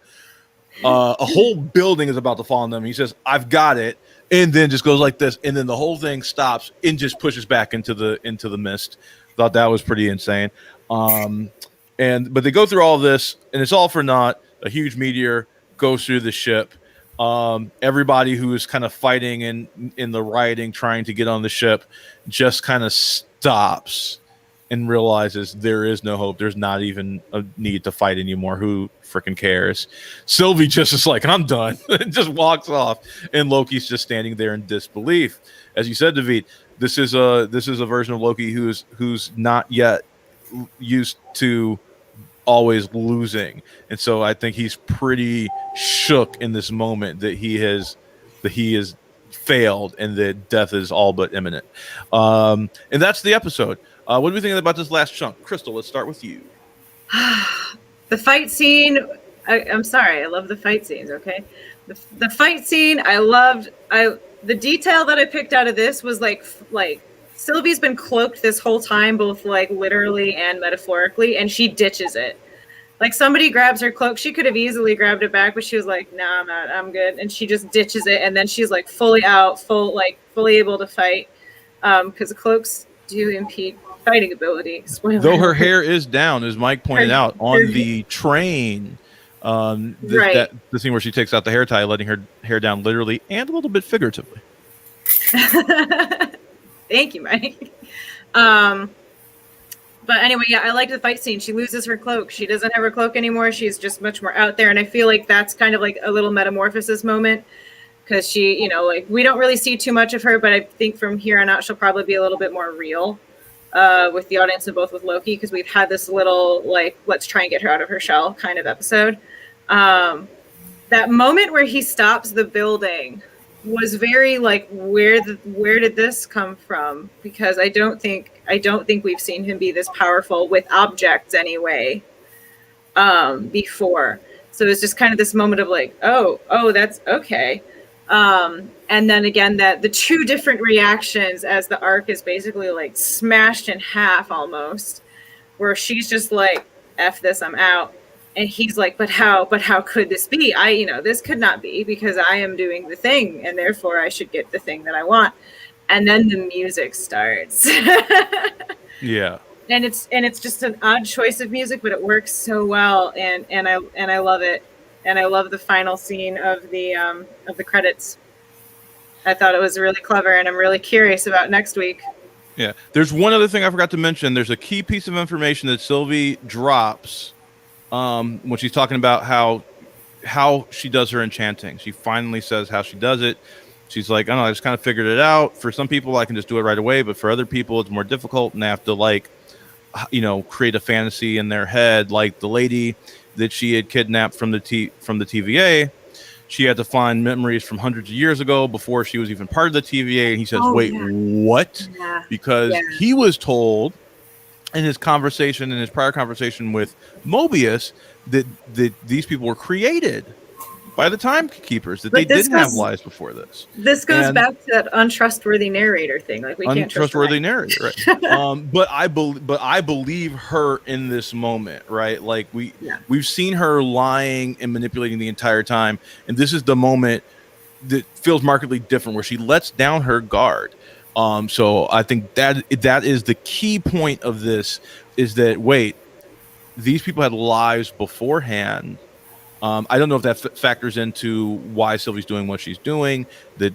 A whole building is about to fall on them. He says, "I've got it," and then just goes like this, and then the whole thing stops and just pushes back into the mist. Thought that was pretty insane. But they go through all this, and it's all for naught. A huge meteor goes through the ship. Everybody who is kind of fighting in the rioting, trying to get on the ship, just kind of stops and realizes there is no hope. There's not even a need to fight anymore. Who freaking cares? Sylvie just is like, I'm done, and just walks off. And Loki's just standing there in disbelief. As you said, David, this is a version of Loki who's not yet used to always losing, and so I think he's pretty shook in this moment that he has failed and that death is all but imminent. And that's the episode. What do we think about this last chunk? Crystal, let's start with you. The fight scene. I'm sorry, I love the fight scenes. Okay, the fight scene. I loved. The detail that I picked out of this was like Sylvie's been cloaked this whole time, both like literally and metaphorically, and she ditches it. Like somebody grabs her cloak. She could have easily grabbed it back, but she was like, "Nah, I'm not. I'm good." And she just ditches it, and then she's like fully able to fight, because the cloaks do impede fighting ability. Though her hair is down, as Mike pointed out, on the train. The scene where she takes out the hair tie, letting her hair down literally and a little bit figuratively. Thank you, Mike. But anyway, yeah, I liked the fight scene. She loses her cloak. She doesn't have her cloak anymore. She's just much more out there. And I feel like that's kind of like a little metamorphosis moment, because she, we don't really see too much of her, but I think from here on out, she'll probably be a little bit more real with the audience and both with Loki, because we've had this little, let's try and get her out of her shell kind of episode. That moment where he stops the building was very where did this come from? Because I don't think we've seen him be this powerful with objects anyway before. So it's just kind of this moment of oh, that's okay. And then again, that the two different reactions as the arc is basically like smashed in half almost, where she's just like, F this, I'm out. And he's like, but how could this be? This could not be, because I am doing the thing and therefore I should get the thing that I want. And then the music starts. Yeah. And it's just an odd choice of music, but it works so well, and I love it. And I love the final scene of the credits. I thought it was really clever, and I'm really curious about next week. Yeah. There's one other thing I forgot to mention. There's a key piece of information that Sylvie drops when she's talking about how she does her enchanting. She finally says how she does it. She's like, I don't know, I just kind of figured it out. For some people, I can just do it right away, but for other people, it's more difficult, and they have to create a fantasy in their head. Like the lady that she had kidnapped from the TVA, she had to find memories from hundreds of years ago before she was even part of the TVA. And he says, what? Yeah. Because he was told in his prior conversation with Mobius, that these people were created by the timekeepers, that they didn't have lives before this. This goes back to that untrustworthy narrator thing. Like, we can't trust untrustworthy narrator, right? But I believe her in this moment, right? Like we've seen her lying and manipulating the entire time, and this is the moment that feels markedly different, where she lets down her guard. So I think that is the key point of this, is that, wait, these people had lives beforehand. I don't know if that factors into why Sylvie's doing what she's doing. That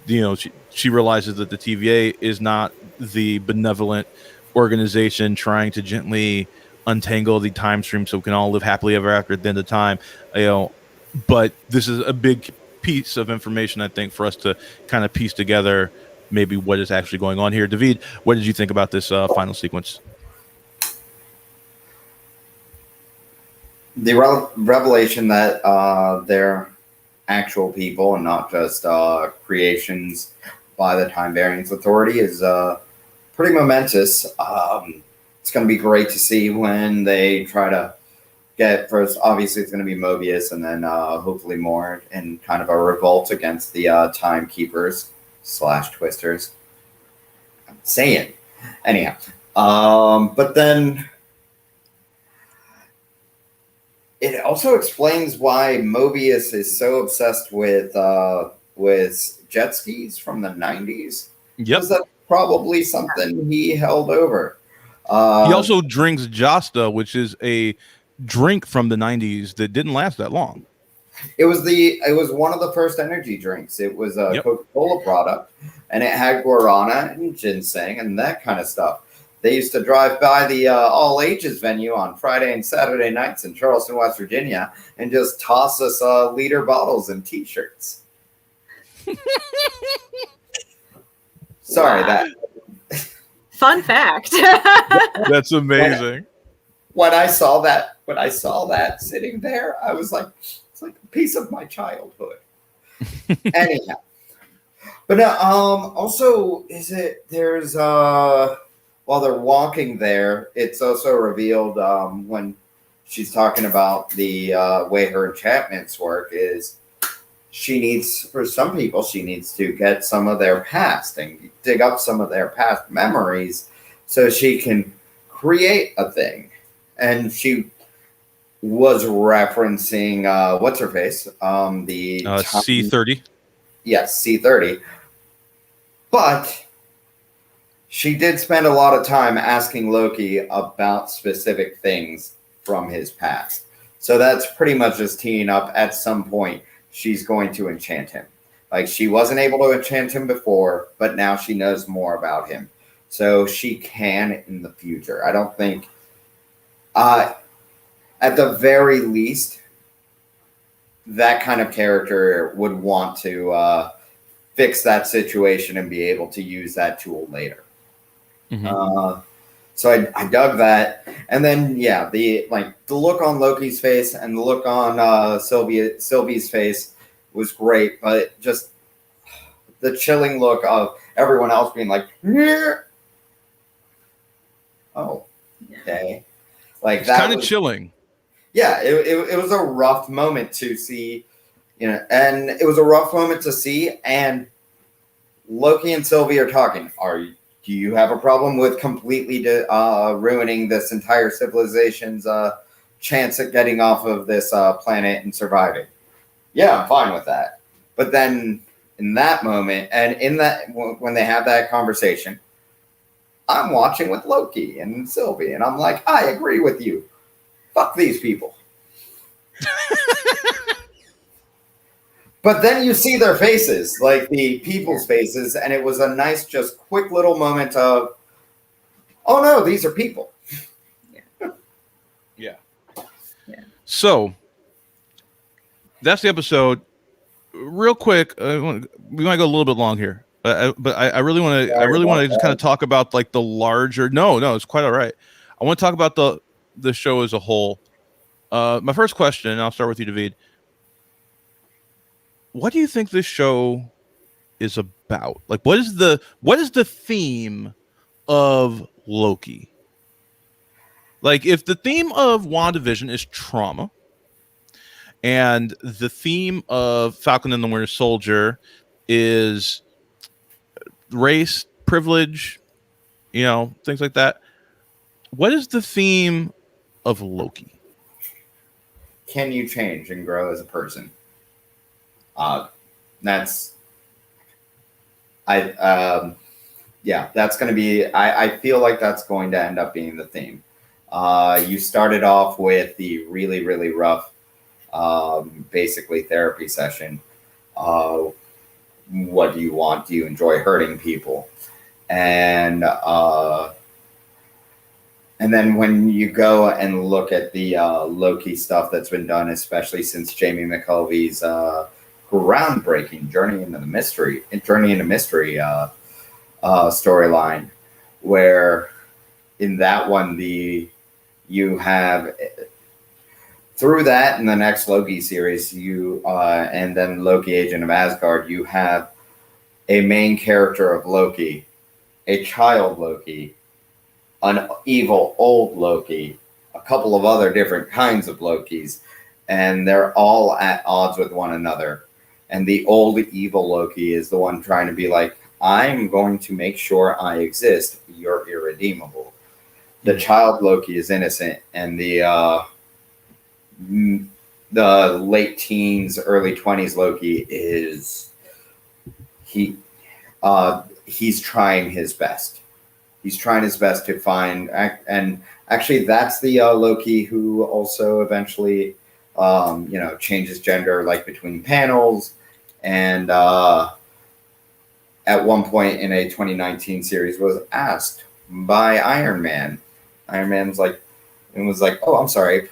she realizes that the TVA is not the benevolent organization trying to gently untangle the time stream so we can all live happily ever after at the end of time. But this is a big piece of information, I think, for us to kind of piece together maybe what is actually going on here. David, what did you think about this final sequence? The revelation that they're actual people and not just creations by the Time Variance Authority is pretty momentous. It's going to be great to see when they try to get, first, obviously it's going to be Mobius, and then hopefully more in kind of a revolt against the Timekeepers / Twisters. I'm saying. Anyhow. But then it also explains why Mobius is so obsessed with jet skis from the 90s. Yep. Because that's probably something he held over. He also drinks Jasta, which is a drink from the 90s that didn't last that long. It was one of the first energy drinks. It was a Coca-Cola product, and it had guarana and ginseng and that kind of stuff. They used to drive by the all ages venue on Friday and Saturday nights in Charleston, West Virginia, and just toss us liter bottles and T-shirts. Sorry, that. Fun fact. That's amazing. When I saw that sitting there, I was like, it's like a piece of my childhood. Anyhow, but also, there's while they're walking there, it's also revealed when she's talking about the way her enchantments work is for some people, she needs to get some of their past and dig up some of their past memories so she can create a thing. And she was referencing, what's her face? The C30. Yes, C30. But she did spend a lot of time asking Loki about specific things from his past. So that's pretty much just teeing up at some point she's going to enchant him. Like, she wasn't able to enchant him before, but now she knows more about him. So she can in the future. I don't think, at the very least, that kind of character would want to fix that situation and be able to use that tool later. Mm-hmm. So I dug that. And then, yeah, the look on Loki's face and the look on Sylvie's face was great, but just the chilling look of everyone else being like, "Nyeh." Oh, okay. Like, it's that kind of chilling. Yeah, it was a rough moment to see, and it was a rough moment to see. And Loki and Sylvie are talking. Do you have a problem with completely ruining this entire civilization's chance at getting off of this planet and surviving? Yeah, I'm fine with that. But then in that moment, and when they have that conversation, I'm watching with Loki and Sylvie, and I'm like, I agree with you. Fuck these people. But then you see their faces, like the people's faces, and it was a nice, just quick little moment of, oh no, these are people. Yeah. So that's the episode. Real quick, we want to go a little bit long here, but I really want to. I really want to just kind of talk about like the larger. No, it's quite all right. I want to talk about the show as a whole. My first question, and I'll start with you, David. What do you think this show is about? Like, what is the theme of Loki? Like, if the theme of WandaVision is trauma, and the theme of Falcon and the Winter Soldier is race, privilege, things like that, what is the theme of Loki? Can you change and grow as a person? That's that's going to be. I feel like that's going to end up being the theme. You started off with the really, really rough, basically therapy session. What do you want? Do you enjoy hurting people? And then when you go and look at the Loki stuff that's been done, especially since Jamie McKelvey's groundbreaking Journey into Mystery storyline, where in that one you have through that in the next Loki series, and then Loki Agent of Asgard, you have a main character of Loki, a child Loki, an evil old Loki, a couple of other different kinds of Lokis, and they're all at odds with one another. And the old evil Loki is the one trying to be like, I'm going to make sure I exist. You're irredeemable. The child Loki is innocent, and the late teens, early 20s Loki is he's trying his best. He's trying his best to find, and actually that's the Loki who also eventually changes gender, like between panels. And at one point in a 2019 series was asked by Iron Man. Iron Man's was like, oh, I'm sorry.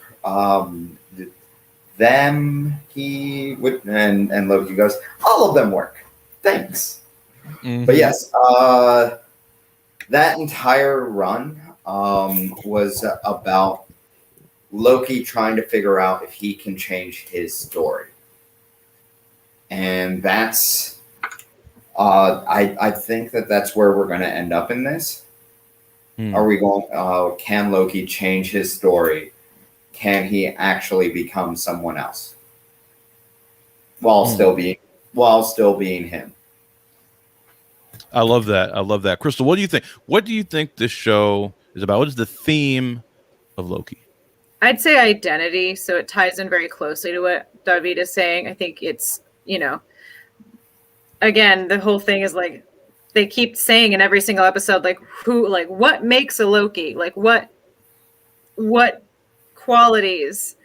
He would, and Loki goes, all of them work. Thanks. Mm-hmm. But yes, that entire run was about Loki trying to figure out if he can change his story. And that's, I think that's where we're going to end up in this. Are we going, can Loki change his story? Can he actually become someone else while still being him? I love that. Crystal, what do you think? What do you think this show is about? What is the theme of Loki? I'd say identity. So it ties in very closely to what David is saying. I think it's, again, the whole thing is like, they keep saying in every single episode, what makes a Loki? Like what qualities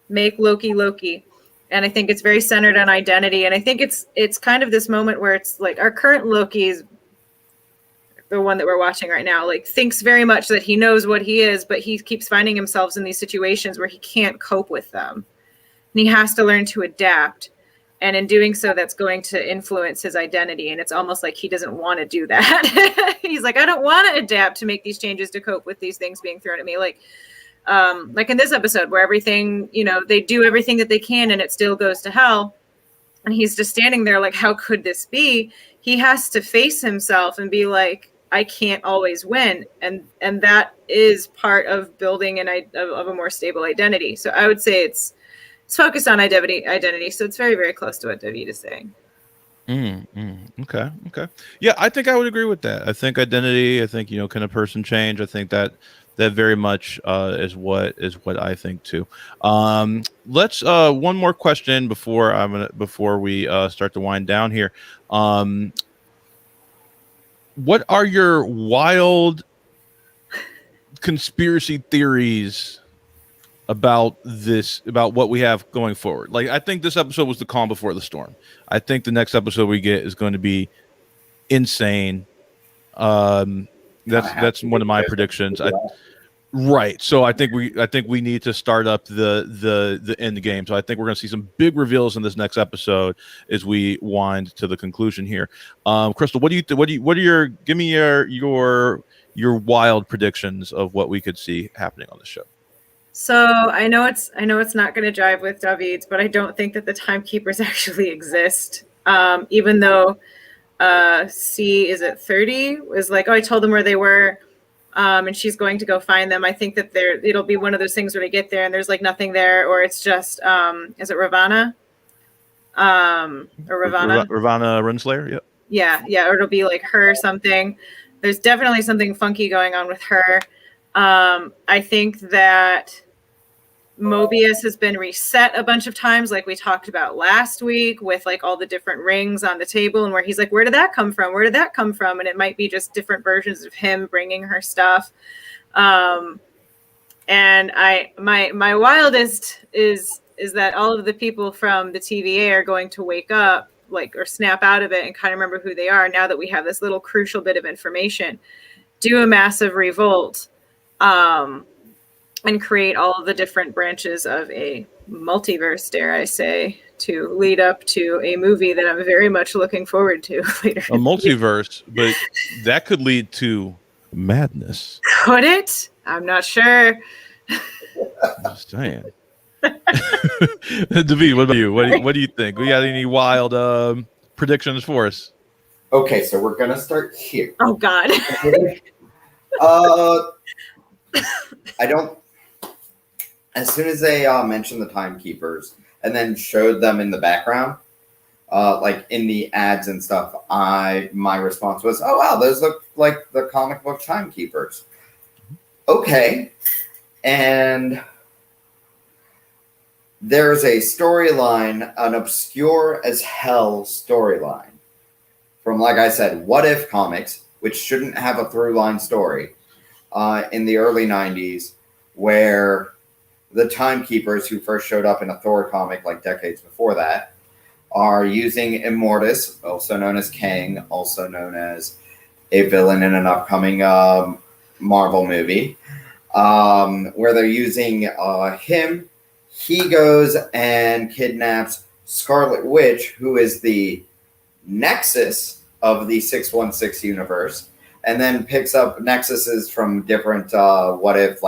make Loki? And I think it's very centered on identity. And I think it's kind of this moment where it's like our current Loki is the one that we're watching right now, like thinks very much that he knows what he is, but he keeps finding himself in these situations where he can't cope with them. And he has to learn to adapt. And in doing so, that's going to influence his identity. And it's almost like he doesn't want to do that. He's like, I don't want to adapt to make these changes to cope with these things being thrown at me. Like in this episode where everything, they do everything that they can and it still goes to hell. And he's just standing there like, how could this be? He has to face himself and be like, I can't always win. And that is part of building of a more stable identity. So I would say it's focused on identity. So it's very, very close to what David is saying. Okay. Yeah, I think I would agree with that. I think identity. I think can a person change? I think that very much is what I think too. Let's one more question before we start to wind down here. What are your wild conspiracy theories about what we have going forward? Like, I think this episode was the calm before the storm. I think the next episode we get is going to be insane. That's one of my predictions. Right. So I think we need to start up the end game. So I think we're going to see some big reveals in this next episode as we wind to the conclusion here. Crystal, give me your wild predictions of what we could see happening on the show. So I know it's not going to jive with David's, but I don't think that the timekeepers actually exist. Even though is it 30 was like, oh, I told them where they were, and she's going to go find them. I think that it'll be one of those things where they get there and there's like nothing there, or it's just is it Ravana? Or Ravana? Ravana Renslayer, yep. Yeah, or it'll be like her or something. There's definitely something funky going on with her. I think that Mobius has been reset a bunch of times, like we talked about last week, with like all the different rings on the table, and where he's like, where did that come from? Where did that come from? And it might be just different versions of him bringing her stuff. And my wildest is that all of the people from the TVA are going to wake up, like, or snap out of it and kind of remember who they are now that we have this little crucial bit of information, do a massive revolt, and create all of the different branches of a multiverse, dare I say, to lead up to a movie that I'm very much looking forward to later. A multiverse, but that could lead to madness. Could it? I'm not sure. Just saying. David, what about you? What do you think? We got any wild predictions for us? Okay, so we're gonna start here. Oh God. I don't. As soon as they mentioned the timekeepers and then showed them in the background, like in the ads and stuff, my response was, "Oh wow, those look like the comic book timekeepers." Okay, and there's a storyline, an obscure as hell storyline from, like I said, What If Comics, which shouldn't have a through line story, in the early 90s, where the timekeepers who first showed up in a Thor comic like decades before that are using Immortus, also known as Kang, also known as a villain in an upcoming Marvel movie, where they're using him. He goes and kidnaps Scarlet Witch, who is the Nexus of the 616 universe, and then picks up Nexuses from different what if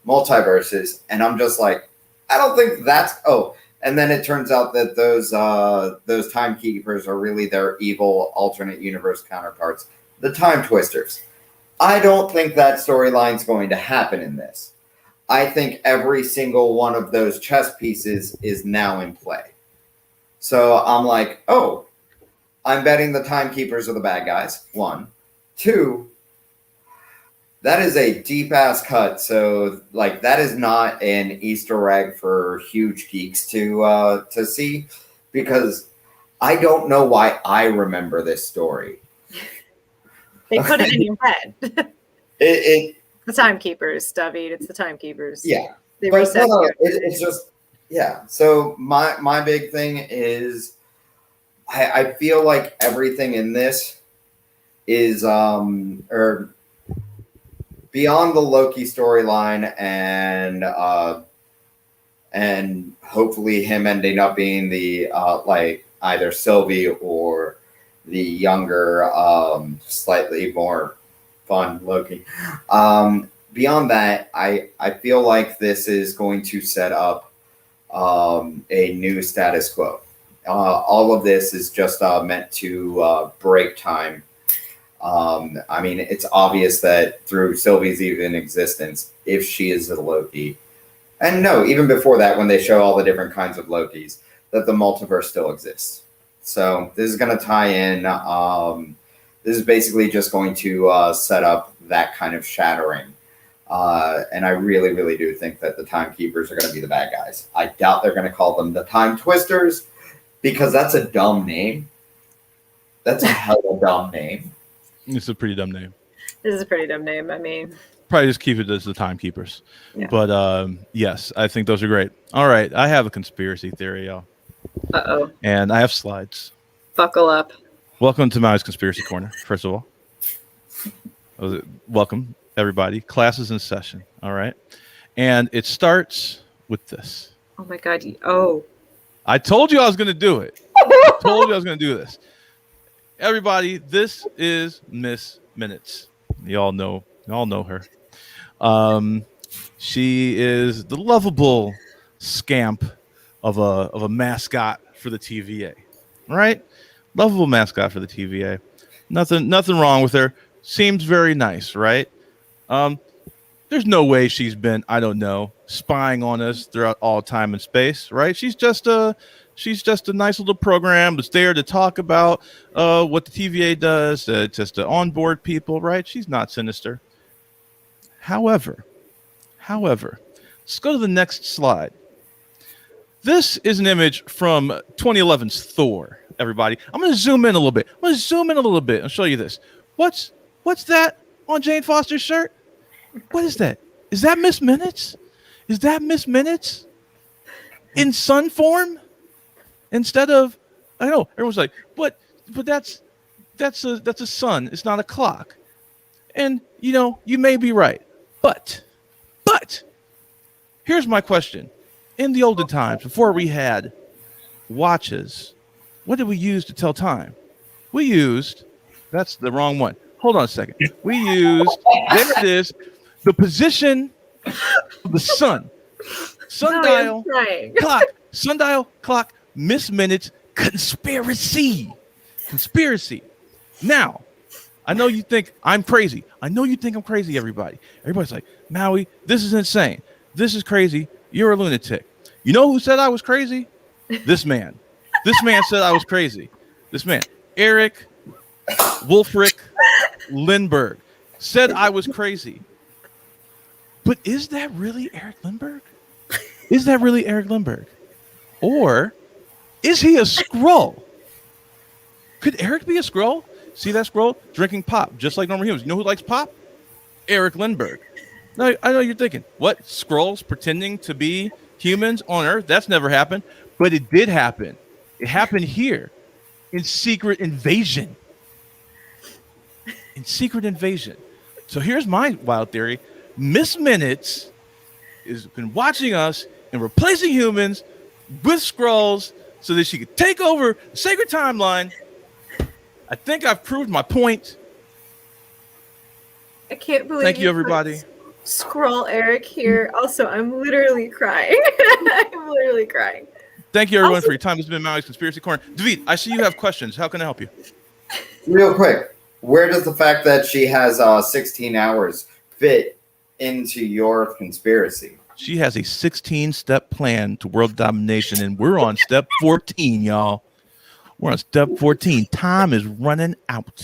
multiverses. And I'm just like, I don't think that's and then it turns out that those timekeepers are really their evil alternate universe counterparts, the Time Twisters. I don't think that storyline's going to happen in this. I think every single one of those chess pieces is now in play. So I'm like, I'm betting the timekeepers are the bad guys. 1. 2, that is a deep ass cut. So like, that is not an Easter egg for huge geeks to see, because I don't know why I remember this story. They put it in your head. The timekeepers, David. It's the timekeepers. Yeah. They reset you. It's just, yeah. So my big thing is, I feel like everything in this is or beyond the Loki storyline and hopefully him ending up being the like either Sylvie or the younger slightly more fun Loki. Beyond that, I feel like this is going to set up a new status quo. All of this is just meant to break time. I mean, it's obvious that through Sylvie's even existence, if she is a Loki, And no, even before that, when they show all the different kinds of Lokis, that the multiverse still exists. So this is going to tie in. This is basically just going to set up that kind of shattering. And I really, really do think that the Timekeepers are going to be the bad guys. I doubt they're going to call them the Time Twisters because that's a dumb name. That's a hell of a dumb name. It's a pretty dumb name. This is a pretty dumb name. I mean, probably just keep it as the Timekeepers. Yeah. But yes, I think those are great. All right, I have a conspiracy theory, y'all. Uh-oh. And I have slides. Buckle up. Welcome to Maui's Conspiracy Corner, first of all. Welcome, everybody. Class is in session, all right? And it starts with this. Oh, my God. Oh. I told you I was going to do it. I told you I was going to do this. Everybody, this is Miss Minutes. Y'all know her. She is the lovable scamp of a mascot for the TVA, right? Lovable mascot for the TVA. Nothing wrong with her. Seems very nice, right? There's no way she's been, I don't know, spying on us throughout all time and space, right? She's just a nice little program that's there to talk about what the TVA does, just to onboard people, right? She's not sinister. However, let's go to the next slide. This is an image from 2011's Thor, everybody. I'm going to zoom in a little bit. And show you this. What's that on Jane Foster's shirt? What is that? Is that Miss Minutes? Is that Miss Minutes in sun form? Instead of, I know everyone's like, but that's a sun. It's not a clock. And you may be right, but here's my question: in the olden times, before we had watches, what did we use to tell time? That's the wrong one. Hold on a second. There it is, the position of the sun. Sundial, clock, Miss Minutes, conspiracy. Now, I know you think I'm crazy. Everybody. Everybody's like, Maui, this is insane. This is crazy. You're a lunatic. You know who said I was crazy? This man. This man said I was crazy. This man, Eric Wolfric Lindbergh, said I was crazy. But is that really Eric Lindbergh? Or is he a Skrull? Could Eric be a Skrull? See that Skrull? Drinking pop, just like normal humans. You know who likes pop? Eric Lindbergh. Now, I know you're thinking, what? Skrulls pretending to be humans on Earth? That's never happened. But it did happen. It happened here in Secret Invasion. So here's my wild theory. Miss Minutes has been watching us and replacing humans with Skrulls so that she could take over the sacred timeline. I think I've proved my point. I can't believe. Thank you, everybody. Scroll Eric here. Also, I'm literally crying. Thank you, everyone, for your time. This has been Maui's Conspiracy Corner. David, I see you have questions. How can I help you? Real quick, where does the fact that she has 16 hours fit into your conspiracy? She has a 16-step plan to world domination, and we're on step 14, y'all. We're on step 14. Time is running out.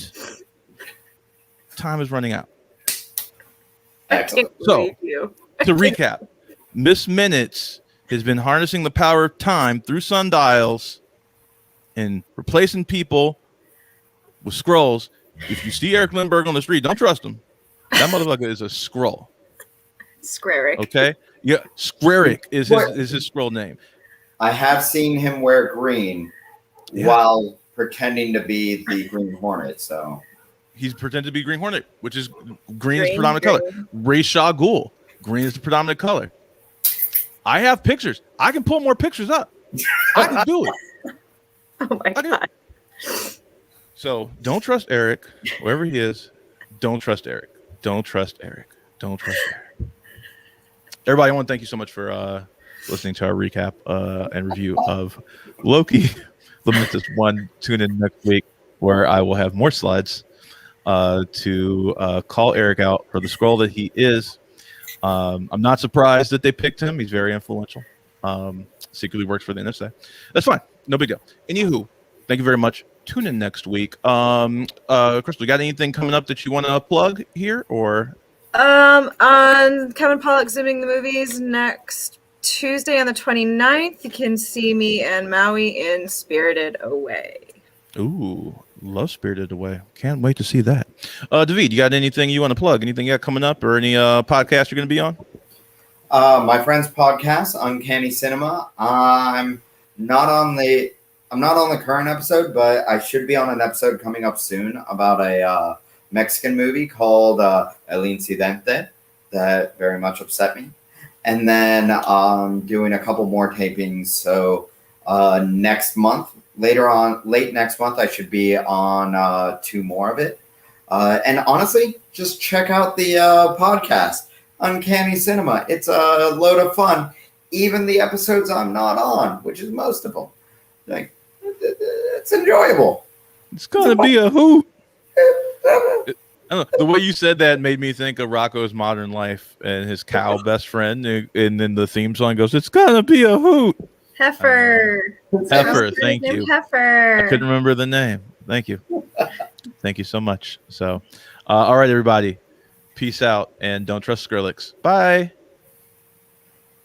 Excellent. So, to recap, Miss Minutes has been harnessing the power of time through sundials and replacing people with Skrulls. If you see Eric Lindbergh on the street, don't trust him. That motherfucker is a Skrull. Squaric. Okay? Yeah, Squaric is his Skrull name. I have seen him wear green while pretending to be the Green Hornet, so... He's pretended to be Green Hornet, which is green is the predominant color. Ra's al Ghul, green is the predominant color. I have pictures. I can pull more pictures up. I can do it. Oh my God. So don't trust Eric, wherever he is. Don't trust Eric. Everybody, I want to thank you so much for listening to our recap and review of Loki. Limited one. Tune in next week where I will have more slides to call Eric out for the Skrull that he is. I'm not surprised that they picked him. He's very influential. Secretly works for the NSA. That's fine. No big deal. Anywho, thank you very much. Tune in next week. Crystal, you got anything coming up that you want to plug here, or? On Kevin Pollak Zooming the Movies next Tuesday on the 29th, you can see me and Maui in Spirited Away. Ooh, love Spirited Away. Can't wait to see that. David, you got anything you want to plug? Anything you got coming up, or any podcast you're going to be on? My friend's podcast, Uncanny Cinema. I'm not on the current episode, but I should be on an episode coming up soon about a Mexican movie called El Incidente that very much upset me. And then doing a couple more tapings. So next month, late next month, I should be on 2 more of it. And honestly, just check out the podcast, Uncanny Cinema. It's a load of fun. Even the episodes I'm not on, which is most of them. Like, it's enjoyable. It's gonna be a hoot. I don't know, the way you said that made me think of Rocco's Modern Life and his cow best friend, and then the theme song goes, "It's gonna be a hoot." Heifer. Heifer, thank you. Heifer. I couldn't remember the name. Thank you. Thank you so much. So, all right, everybody. Peace out, and don't trust Skrillex. Bye.